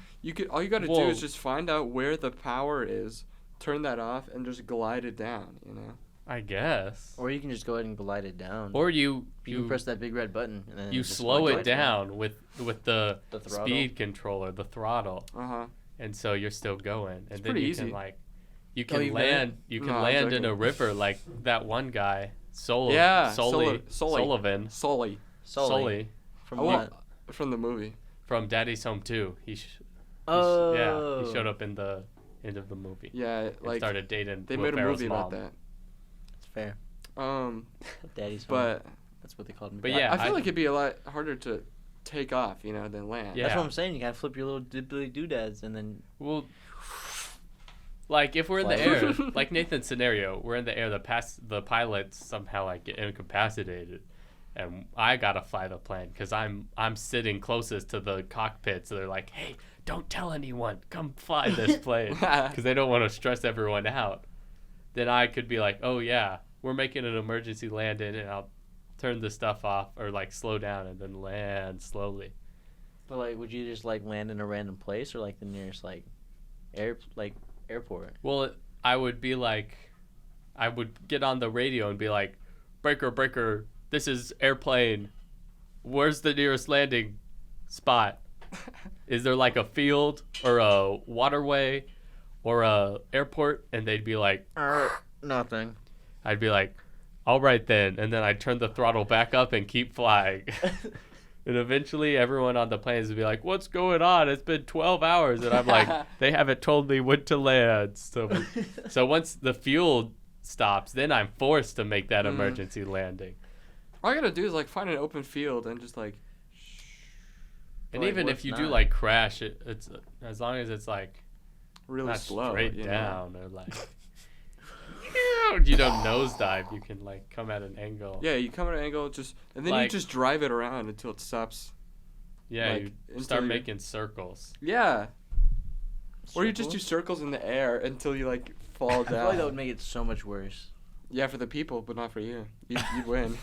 All you gotta do is just find out where the power is, turn that off, and just glide it down. You know. I guess. Or you can just go ahead and glide it down. Or you press that big red button and then you slow it down with the speed controller, the throttle. And so you're still going, and then you can like. You can land. You can land in a river like that one guy, Sullivan. From what? From the movie. From Daddy's Home 2. He showed up in the end of the movie. Yeah, like started dating. They made a movie about that. It's fair. Daddy's Home. But that's what they called him. But yeah, I feel like it'd be a lot harder to take off, than land. Yeah. That's what I'm saying. You gotta flip your little dibbly doodads and then. Well. Like if we're in the air, like Nathan's scenario, we're in the air. The pilots somehow like get incapacitated, and I gotta fly the plane because I'm sitting closest to the cockpit. So they're like, "Hey, don't tell anyone. Come fly this plane," because they don't want to stress everyone out. Then I could be like, "Oh yeah, we're making an emergency landing, and I'll turn the stuff off or like slow down and then land slowly." But like, would you just like land in a random place or like the nearest like airport? Well, I would get on the radio and be like, breaker, this is airplane. Where's the nearest landing spot? Is there like a field or a waterway or a airport? And they'd be like, nothing. I'd be like, all right then. And then I'd turn the throttle back up and keep flying. And eventually everyone on the planes would be like, what's going on? It's been 12 hours. And I'm like, they haven't told me when to land. So once the fuel stops, then I'm forced to make that emergency landing. All I got to do is like find an open field and just like. And even if you do like crash, it's as long as it's like really not slow, straight down or like. You don't nosedive. You can like come at an angle. Yeah, you come at an angle, and then you just drive it around until it stops. Yeah, you start making circles. Yeah. Or you just do circles in the air until you like fall down. I feel like that would make it so much worse. Yeah, for the people, but not for you. You'd win.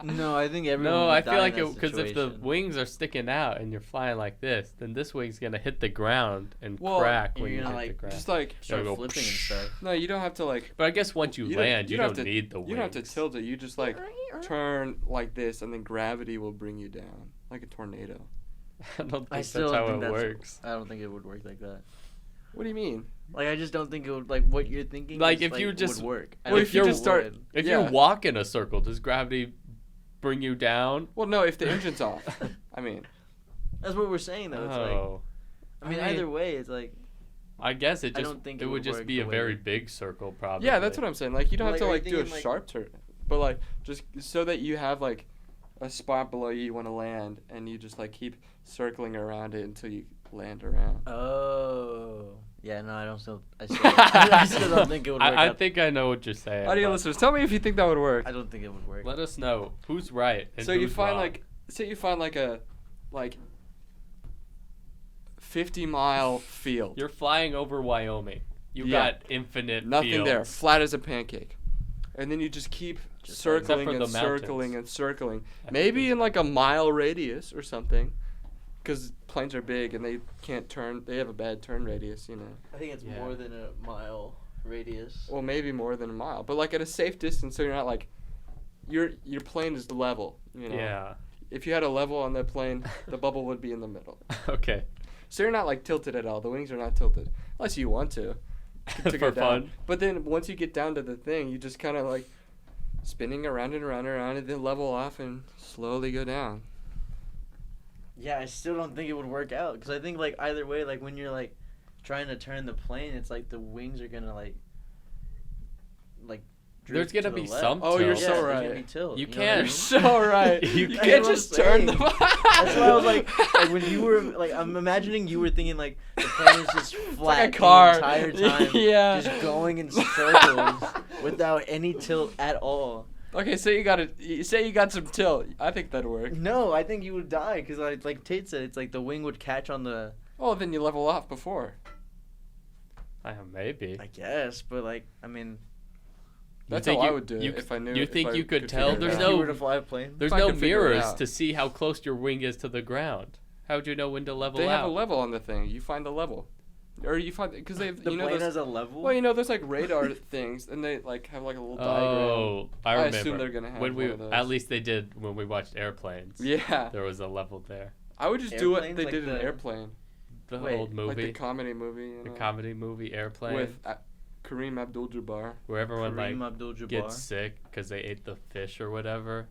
No, I think everyone. No, would I die feel like in that because if the situation. wings are sticking out and you're flying like this, then this wing's gonna hit the ground and crack when you hit the ground. Just like start flipping and stuff. No, you don't have to like. But I guess once you land, you don't need the wings. You don't have to tilt it. You just like turn like this, and then gravity will bring you down like a tornado. I don't think that's how it works. I don't think it would work like that. What do you mean? Like I just don't think it would like what you're thinking. Like is, if you just would work. Well, if you just start, if you walk in a circle, does gravity bring you down? Well, no. If the engine's off, I mean, that's what we're saying though. It's like, I mean, either way, it's like. I guess it would just be a very big circle, probably. Yeah, that's what I'm saying. Like you don't have to like do a like, sharp turn, but like just so that you have like a spot below you want to land, and you just like keep circling around it until you land around. Oh. Yeah, no, I still don't think it would work. I think I know what you're saying. Audio listeners, tell me if you think that would work. I don't think it would work. Let us know who's right and so who's you find wrong. you find a 50-mile field. You're flying over Wyoming. You got infinite nothing fields. there, flat as a pancake. And then you just keep circling and circling and circling. Maybe in like a mile radius or something. because planes are big and they can't turn. They have a bad turn radius, you know. I think it's more than a mile radius. Well, maybe more than a mile, but like at a safe distance, so you're not like, your plane is level, you know. Yeah. If you had a level on that plane, the bubble would be in the middle. Okay. So you're not like tilted at all. The wings are not tilted, unless you want to For get down. fun. But then once you get down to the thing, you just kind of like spinning around and around and around, and then level off and slowly go down. Yeah, I still don't think it would work out because I think like either way, like when you're like trying to turn the plane, it's like the wings are gonna like. There's gonna be left. some. Oh, tilt. you're so there's right. gonna be tilt, You know what I can't. You're mean? so right. You You can't can't just turn them. That's why I was like when you were like, I'm imagining you were thinking like the plane is just flat like a car. the entire time, Yeah. just going in circles without any tilt at all. Okay, say you got some tilt. I think that'd work. No, I think you would die because like Tate said, it's like the wing would catch on the. Oh, then you level off before. Maybe. I guess, but like I mean. That's think how I you- would do you- it if I knew. you if think I you could figure tell? it There's out. If you no- were to fly a plane. There's If I no could figure it mirrors out. to see how close your wing is to the ground. How would you know when to level They out? have a level on the thing. You find the level, or you find because they have The you know plane those, has a level. well you know there's like radar things and they like have like a little diagram. Oh, I remember. assume they're gonna have when one of those. At least they did when we watched Airplanes. Yeah, There was a level there. I would just do what Airplanes, they like did in the- Airplane, The Wait, old like the movie, comedy movie. You the know, comedy movie Airplane, with Kareem Abdul-Jabbar. where everyone like Kareem Abdul-Jabbar. gets sick because they ate the fish or whatever.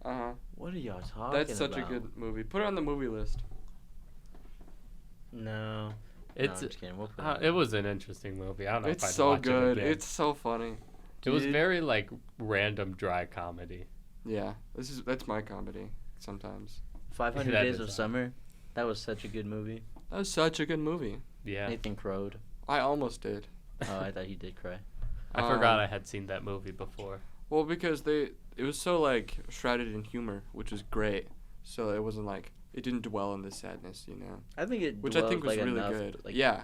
Uh huh. What are y'all talking That's such about? a good movie. Put it on the movie list. No. It's I'm just kidding. We'll put it it was an interesting movie. I don't know if It's I'd so watch good. It again. It's so funny. It was Dude. very like random dry comedy. Yeah, that's my comedy sometimes. 500 That Days is of that. Summer. That was such a good movie. That was such a good movie. Yeah, Nathan crowed. I almost did. Oh, I thought he did cry. I forgot I had seen that movie before. Well, because it was so like shrouded in humor, which is great. So it wasn't like it didn't dwell in the sadness, you know. I think it Which I think was like really enough, good. Like, Yeah.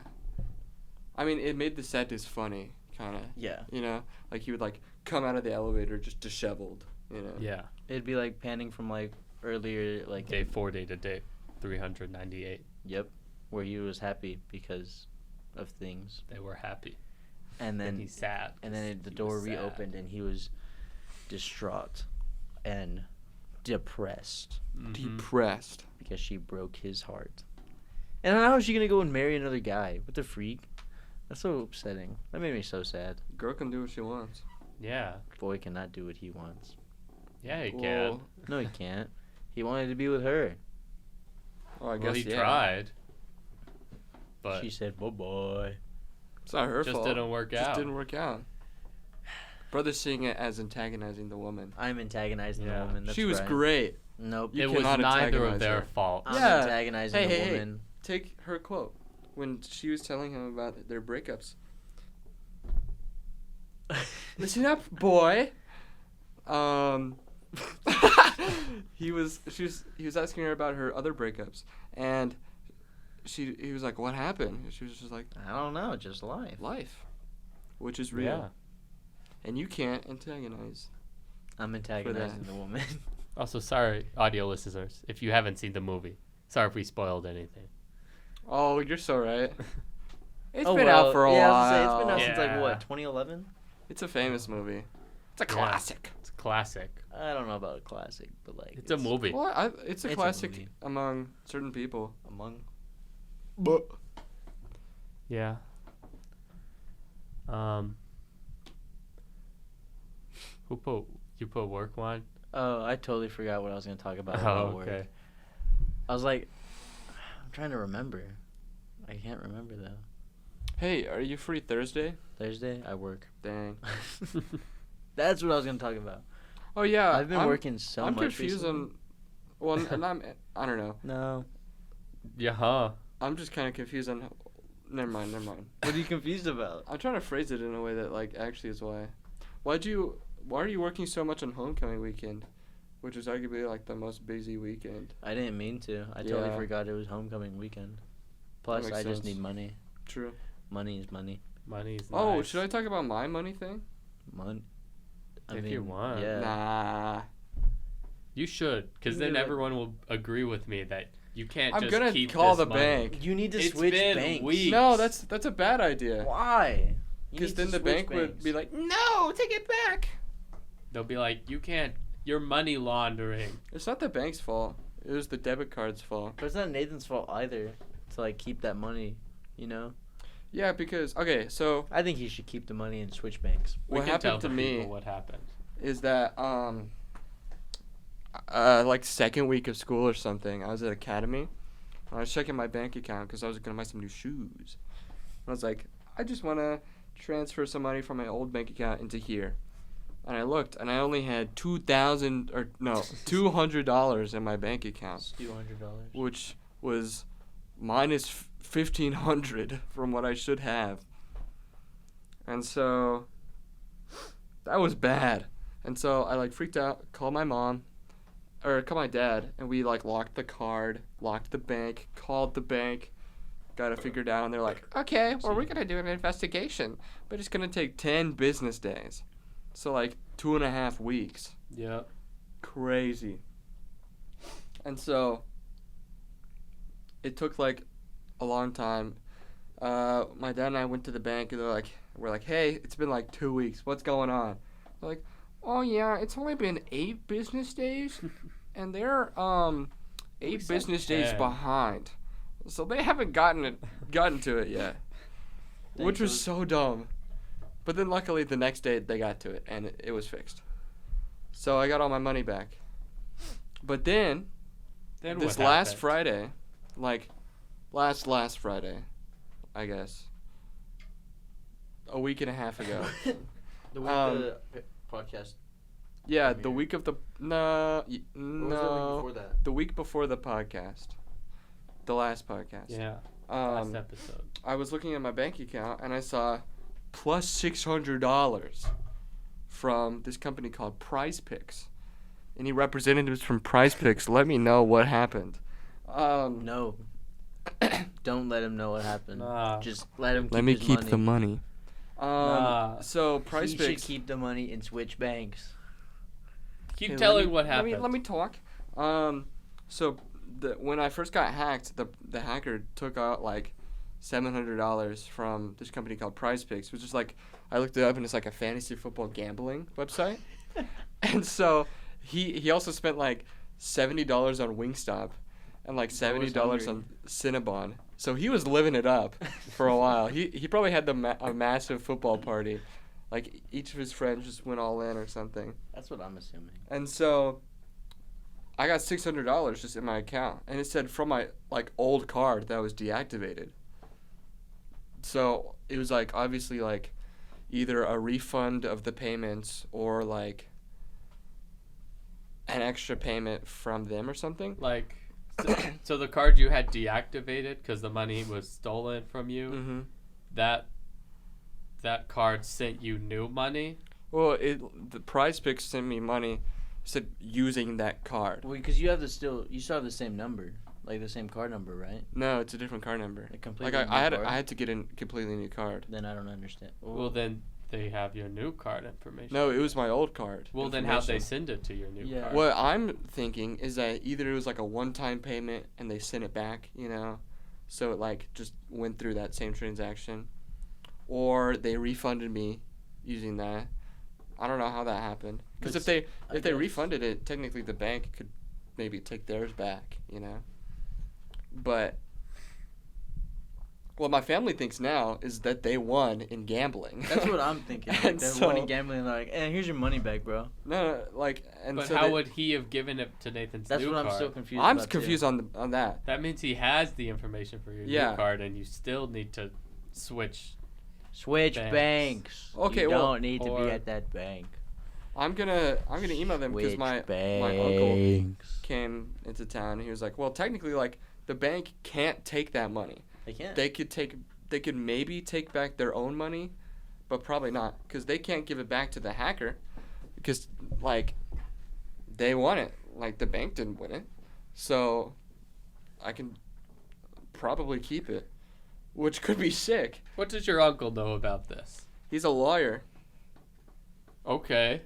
I mean, it made the sadness funny, kind of. Yeah. You know, like he would like come out of the elevator just disheveled, you know. Yeah, It'd be like panning from like earlier, like day 40 to day 398. Yep, where he was happy because of things, They were happy. and Then then he's sad. and then the He door was sad. reopened and he was distraught and depressed Mhm. Depressed. because she broke his heart. And how is she gonna go and marry another guy? What the freak? That's so upsetting. That made me so sad. Girl can do what she wants. Yeah, Boy cannot do what he wants. yeah, he Well, can. No, he can't. He wanted to be with her. Oh, I Well, guess he yeah. tried, but She said, "Bye bye." It's not her just fault. didn't work Just out. didn't work out. Brother's seeing it as antagonizing the woman. I'm antagonizing Yeah. the woman. That's She was right. great. Nope. You It was cannot neither of antagonize their her. fault. I'm Yeah. antagonizing Hey, the hey, hey. woman. Take her quote when she was telling him about their breakups. Listen up, boy. He was asking her about her other breakups, and he was like, "What happened?" And she was just like, I don't know, just life. "Life, which is real, Yeah. and you can't antagonize." I'm antagonizing the woman. Also, sorry, audio listeners, if you haven't seen the movie. Sorry if we spoiled anything. Oh, you're so right. It's Oh, been well, out for a yeah, while. I was gonna say, it's been out since like Yeah. what, 2011? It's a famous movie. It's a Yeah. classic. It's a classic. I don't know about a classic, but like It's a movie. Well, it's a It's a classic movie. among certain people. among. But Yeah. You put work, Juan? Oh, I totally forgot what I was gonna talk about. Oh, work. okay. I was like, I'm trying to remember. I can't remember though. hey, are you free Thursday? Thursday, I work. Dang. That's what I was gonna talk about. Oh yeah, I've been working so I'm much. confused recently. on. Well, and I don't know. No. Yeah, huh? I'm just kind of confused on. Never mind. What are you confused about? I'm trying to phrase it in a way that like actually is why. Why are you working so much on homecoming weekend, which is arguably like the most busy weekend? I didn't mean to. I totally Yeah. forgot it was homecoming weekend. Plus, makes I just sense. need money. True. Money is money. Money's Oh, nice. should I talk about my money thing? Money. If you want. Yeah. Nah. You should, because You then do it. everyone will agree with me that You can't I'm just gonna keep call this the money. bank. You need to It's switch been banks. weeks. No, that's a bad idea. Why? You Because need then to the switch bank would banks. be like, no, take it back. They'll be like, you can't. You're money laundering. It's not the bank's fault. It was the debit card's fault. But it's not Nathan's fault either to like keep that money, you know? Yeah, because okay, so I think he should keep the money and switch banks. We what can tell happened to the me people what happened. is that like second week of school or something, I was at academy. I was checking my bank account because I was gonna buy some new shoes. I was like, I just wanna transfer some money from my old bank account into here. And I looked, and I only had $200 in my bank account, $200. which was minus $1,500 from what I should have. And so that was bad. And so I like freaked out, called my dad, and we like locked the card, locked the bank, called the bank, got it figured out, and they're like, okay, well, we're gonna do an investigation, but it's gonna take 10 business days. So like 2.5 weeks. Yeah. Crazy. And so it took like a long time. My dad and I went to the bank, and we're like, hey, it's been like 2 weeks. What's going on? They're like, oh yeah, it's only been 8 business days, and they're 8 business days 10. behind. So they haven't gotten to it yet, which was so dumb. But then luckily the next day they got to it, and it was fixed. So I got all my money back. But then this what last happened? Friday, like last Friday, I guess, a week and a half ago. The week the podcast. Yeah, the premiere. week of the Or was it the week before that? the week before the podcast, the last podcast. Yeah. Last Um, episode. I was looking at my bank account and I saw plus $600 from this company called Prize Picks. Any representatives from Prize Picks, let me know what happened. No. Don't let him know what happened. Nah. Just let him keep Let me his keep money. the money. Nah. So Prize He Picks. should keep the money and switch banks. Keep Okay, telling let me- what happened. Let me talk. So when I first got hacked, the hacker took out like $700 from this company called Prize Picks, which is like, I looked it up and it's like a fantasy football gambling website. And so he also spent like $70 on Wingstop and like $70 on Cinnabon. So he was living it up for a while. He probably had a massive football party. Like each of his friends just went all in or something. That's what I'm assuming. And so I got $600 just in my account, and it said from my like old card that was deactivated. So it was like obviously like either a refund of the payments or like an extra payment from them or something. Like, so the card you had deactivated because the money was stolen from you. Mm-hmm. That card sent you new money. Well, the Prize Picks sent me money, said using that card. Well, because you still have the same number, like the same card number, right? No, it's a different card number. A completely Like new I card? had to get a completely new card. Then I don't understand. Well, then they have your new card information. No, it was my old card. Well, then how'd they information. send it to your new Yeah. card? What I'm thinking is that either it was like a one-time payment and they sent it back, you know, so it like just went through that same transaction, or they refunded me using that. I don't know how that happened. Because if they guess. refunded it, technically the bank could maybe take theirs back, you know. But what my family thinks now is that they won in gambling. That's what I'm thinking. Like, And they're so- winning gambling. They're like, here's your money back, bro. No, like, and but so how they- would he have given it to Nathan's That's new what card? I'm still confused. I'm about, confused too. on that. That means he has the information for your Yeah. new card, and you still need to switch. Switch Banks. banks. Okay, you well, don't need to or- be at that bank. I'm gonna email them because Switch my uncle banks. came into town and he was like, well, technically, like, the bank can't take that money. They can't. They could maybe take back their own money, but probably not, because they can't give it back to the hacker, because like they won it. Like the bank didn't win it, so I can probably keep it, which could be sick. What does your uncle know about this? He's a lawyer. Okay.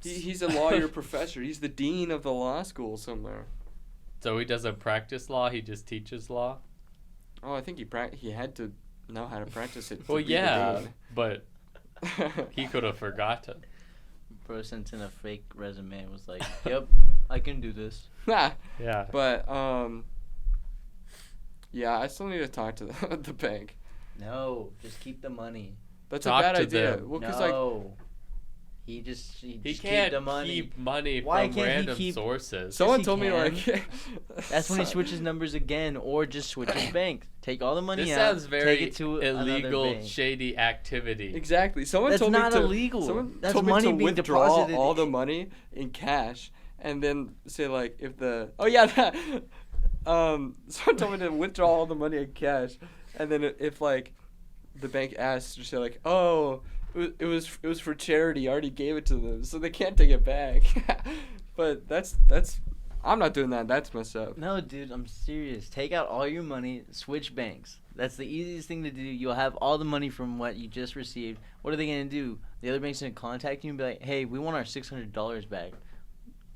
He's a lawyer professor. He's the dean of the law school somewhere. So he doesn't practice law. He just teaches law. Oh, I think he had to know how to practice it. Well, to be the yeah, dean. but he could have forgotten. Bro sent in a fake resume and was like, "Yep, I can do this." Yeah. But yeah, I still need to talk to the bank. No, just keep the money. That's Talk a bad to idea. them. Well, 'cause No. He he can't can't keep the money. keep money Why from can't he random keep- sources. someone he told me can. like. That's when he switches numbers again, or just switches banks. Take all the money This out. sounds very take it to illegal, another bank. shady activity. Exactly. Someone That's told not me to. illegal. Someone That's told me money to being withdraw deposited all the in- money in cash, and then say like if the that. Someone told me to withdraw all the money in cash, and then if like the bank asks, just say like, oh, it was for charity. I already gave it to them, so they can't take it back. But that's I'm not doing that. That's messed up. No, dude, I'm serious. Take out all your money, switch banks. That's the easiest thing to do. You'll have all the money from what you just received. What are they going to do? The other bank's going to contact you and be like, hey, we want our $600 back.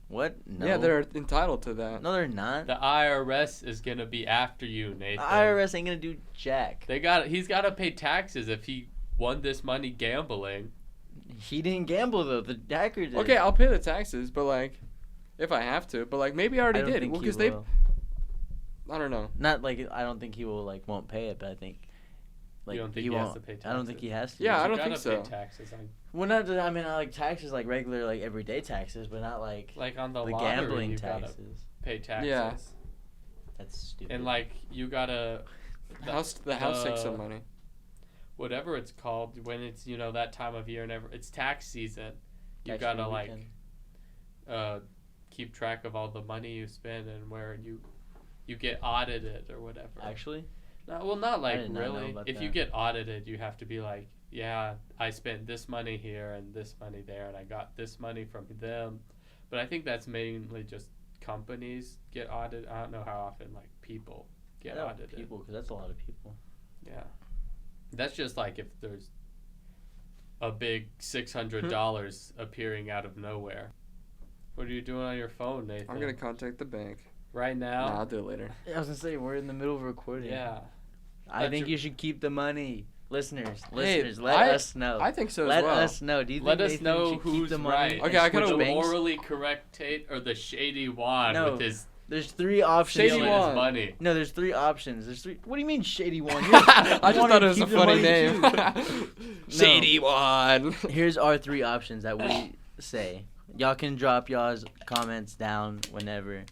What? No. Yeah, they're entitled to that. No, they're not. The IRS is gonna be after you, Nathan. The IRS ain't going to do jack. He's got to pay taxes if he won this money gambling. He didn't gamble, though. The hacker did. Okay, I'll pay the taxes, but like, if I have to, but like maybe I I already don't did. think Well, he because they, will. I don't know. Not like, I don't think he will, like, won't pay it, but I think, like, You don't think he he has won't. to pay I don't think he has to. Yeah, I You don't gotta think so. Pay taxes on, Well, not that, I mean, I like taxes, like regular, like everyday taxes, but not like like on the the lottery, gambling you gotta taxes. pay taxes. Yeah. That's stupid. And like you gotta The house takes some money. whatever it's called when it's that time of year and it's tax season. You Tax gotta free like weekend. keep track of all the money you spend and where you get audited or whatever. Actually, No, well, not like did not know really. about If you that. get audited, you have to be like, yeah, I spent this money here and this money there, and I got this money from them. But I think that's mainly just companies get audited. I don't know how often like people get audited. people, because that's a lot of people. Yeah, that's just like if there's a big $600 appearing out of nowhere. What are you doing on your phone, Nathan? I'm gonna contact the bank. right now. Nah, I'll do it later. I was gonna say we're in the middle of recording. Yeah. I That's think your- you should keep the money, listeners. Hey, Let us know. I think so Let as well. us know. Do you Let think us Nathan know should keep who's the money right. and Okay, I gotta switch the banks? morally correct Tate or the shady Juan No. with his There's three options. Shady stealing Juan. his money. No, there's three options. There's three. What do you mean, Shady One? I just thought it was a funny name. No. Shady one. Here's our three options that we say. Y'all can drop y'all's comments down whenever,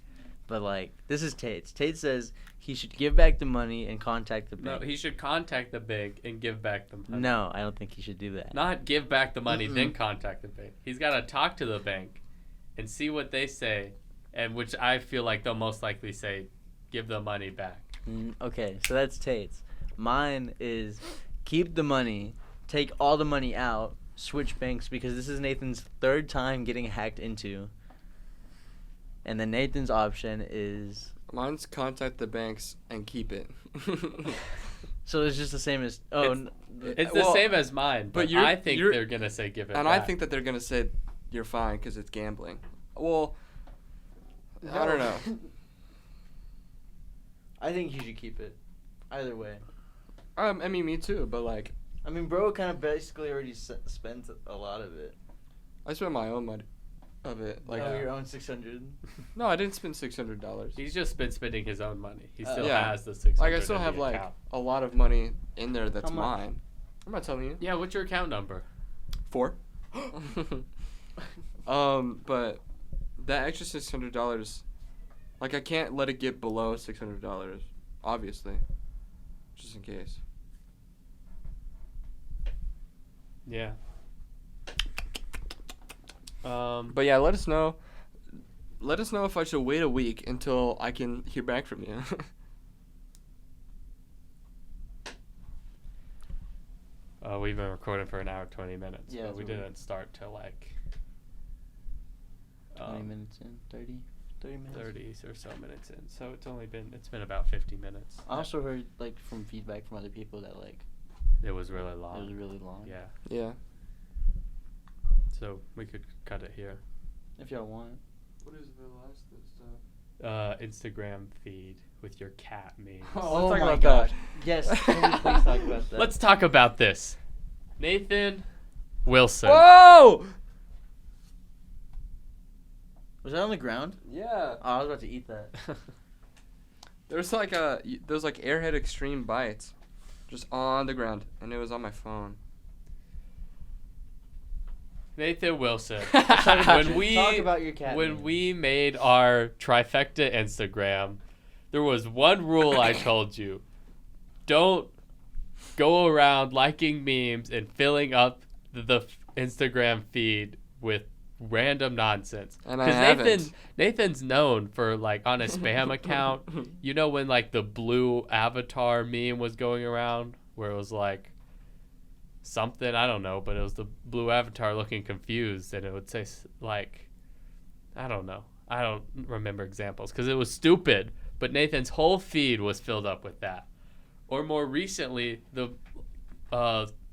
but like this is Tate's. Tate says he should give back the money and contact the No, bank. he should contact the bank and give back the money. No, I don't think he should do that. Not give back the money, Mm-mm. then contact the bank. He's got to talk to the bank and see what they say, and which I feel like they'll most likely say, give the money back. Okay, so that's Tate's. Mine is keep the money, take all the money out, switch banks because this is Nathan's third time getting hacked into. And then Nathan's option is Mine's contact the banks and keep it. so it's just the same as It's the same as mine, but you're- I think you're- they're going to say give it And back. I think that they're gonna say you're fine because it's gambling. Well, I don't know. I think you should keep it. Either way. I mean, me too. But like, I mean, bro kind of basically already spent a lot of it. I spent my own money of it. Like, Your own 600. no, I didn't spend $600. He's just been spending his own money. He still Yeah. has the 600 Like, I still in the have like account. a lot of money in there that's How much? mine. I'm not telling you. Yeah, what's your account number? 4. But that extra $600, like I can't let it get below $600, obviously, just in case. Yeah. But yeah, let us know. Let us know if I should wait a week until I can hear back from you. We've been recording for an hour 20 minutes. Yeah, but we that's what we- didn't start till like 20 minutes in, 30 minutes. 30 or so minutes in. So it's been about 50 minutes. I also heard like from feedback from other people that like It was really it long. was really long. Yeah. Yeah. So we could cut it here. If y'all want. What is the last stuff? Instagram feed with your cat memes. Oh, let's talk my about gosh. that. Yes, can we please talk about that? Let's talk about this. Nathan Wilson. Whoa! Was that on the ground? Yeah. Oh, I was about to eat that. There's like Airhead Extreme bites, just on the ground, and it was on my phone. Nathan Wilson. Talk when about your cat. when we made our trifecta Instagram, there was one rule I told you. Don't go around liking memes and filling up the Instagram feed with random nonsense. And I haven't. Nathan's known for, like, on a spam account, you know when, like, the blue avatar meme was going around where it was like something, I don't know, but it was the blue avatar looking confused, and it would say, like, I don't know. I don't remember examples because it was stupid, but Nathan's whole feed was filled up with that. Or more recently, the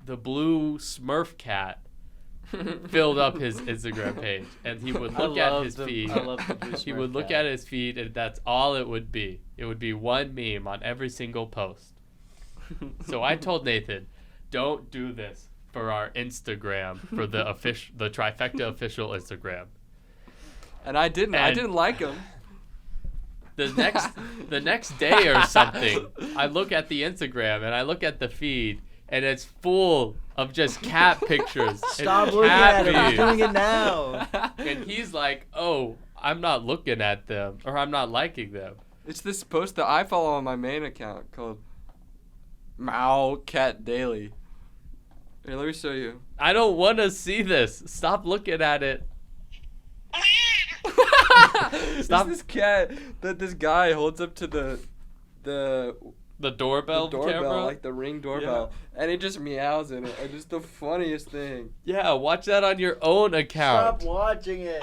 blue Smurf cat filled up his Instagram page, and he would look at his feed. I love the blue He Smurf would look cat. at his feed, and that's all it would be. It would be one meme on every single post. So I told Nathan, don't do this for our Instagram, for the Trifecta official Instagram. And I didn't. I And- didn't like them. The next day or something, I look at the Instagram and I look at the feed, and it's full of just cat pictures. Stop and looking cat at him. He's memes. doing it now. And he's like, "Oh, I'm not looking at them, or I'm not liking them." It's this post that I follow on my main account called Meow Cat Daily. Here, let me show you. I don't want to see this. Stop looking at it. Stop. This cat that this guy holds up to the doorbell camera. like the Ring doorbell, and he just meows in it. It's just the funniest thing. Yeah, watch that on your own account. Stop watching it.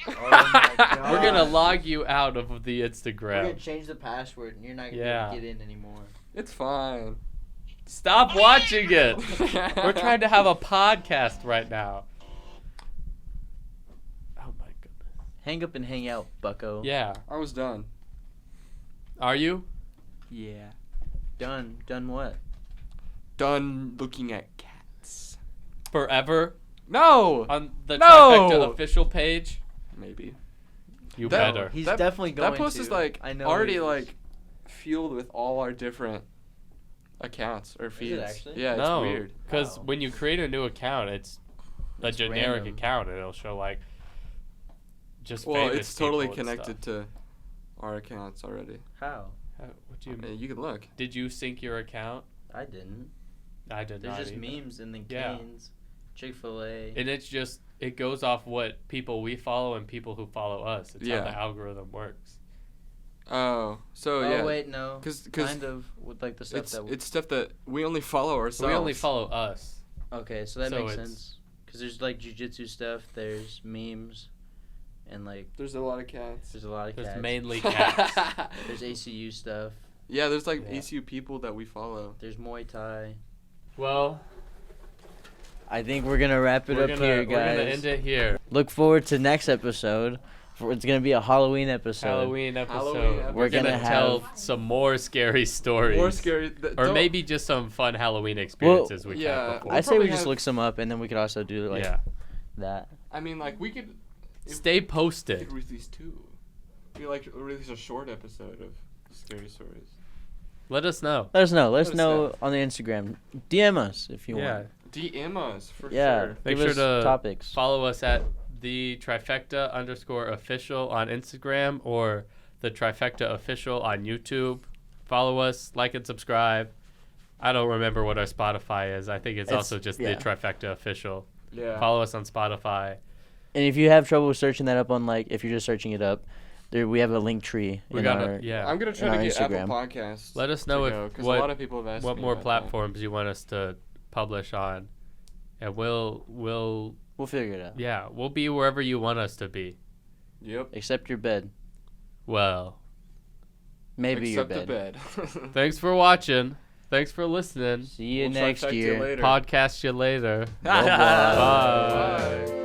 Oh my God. We're gonna log you out of the We're Instagram. gonna change the password, and you're not gonna Yeah. be able to get in anymore. It's fine. Stop watching it. We're trying to have a podcast right now. Oh my goodness. Hang up and hang out, bucko. Yeah. I was done. Are you? Yeah. Done. Done what? Done looking at cats. Forever? No. On the No! Trifecta official page? Maybe. You That- better. He's That- definitely going That post to. is like I know already he is. like fueled with all our different accounts or feeds. actually? Yeah, No, it's weird. because Wow. when you create a new account, it's a It's generic random. account, and it'll show like just Well, famous it's totally people and connected to our accounts already. How? stuff. What do you Yeah, mean? you can look. Did you sync your account? I didn't. I did There's not. just either. memes and then Yeah. Canes, Chick-fil-A. And it's just it goes off what people we follow and people who follow us. It's Yeah. how the algorithm works. Oh, so Oh yeah. wait, no. 'Cause kind of with like the stuff It's that. it's stuff that we only follow ourselves. So we only follow us. Okay, so that so makes it's- sense. Because there's like jujitsu stuff, there's memes, and like There's a lot of cats. there's a lot of There's cats. mainly cats. There's ACU stuff. Yeah, there's like Yeah. ACU people that we follow. There's Muay Thai. Well, I think we're gonna wrap it we're up gonna here, guys. we're gonna end it here. Look forward to next episode. It's gonna be a Halloween episode. Halloween episode. Halloween episode. We're gonna We're gonna tell some more scary stories. More scary. Or don't- maybe just some fun Halloween experiences we've yeah, had before. I say probably we just have- look some up, and then we could also do like yeah. that. I mean, like we could. if- Stay we posted. could release two. We like release a short episode of scary stories. Let us know. Let us know. Let us Let us know know. on the Instagram. DM us if you Yeah. want. DM us for Yeah. sure. Make Give sure us to topics. Follow us at the Trifecta_official on Instagram or the Trifecta official on YouTube. Follow us, like and subscribe. I don't remember what our Spotify is. I think it's also just yeah. the Trifecta official. Yeah. Follow us on Spotify. And if you have trouble searching that up on like, if you're just searching it up, there we have a link tree. We in got our, yeah. I'm gonna in try our to get Instagram. Apple Podcasts. Let us know because a lot what of people have asked what me more about platforms you want us to publish on, and we'll We'll figure it out. yeah we'll be wherever you want us to be. That. Yep. Except your bed. Well, Maybe Except your bed. the bed. thanks for watching. Thanks for listening. See you We'll next trifecta you year. later. Podcast you later. Bye-bye. Bye. Bye.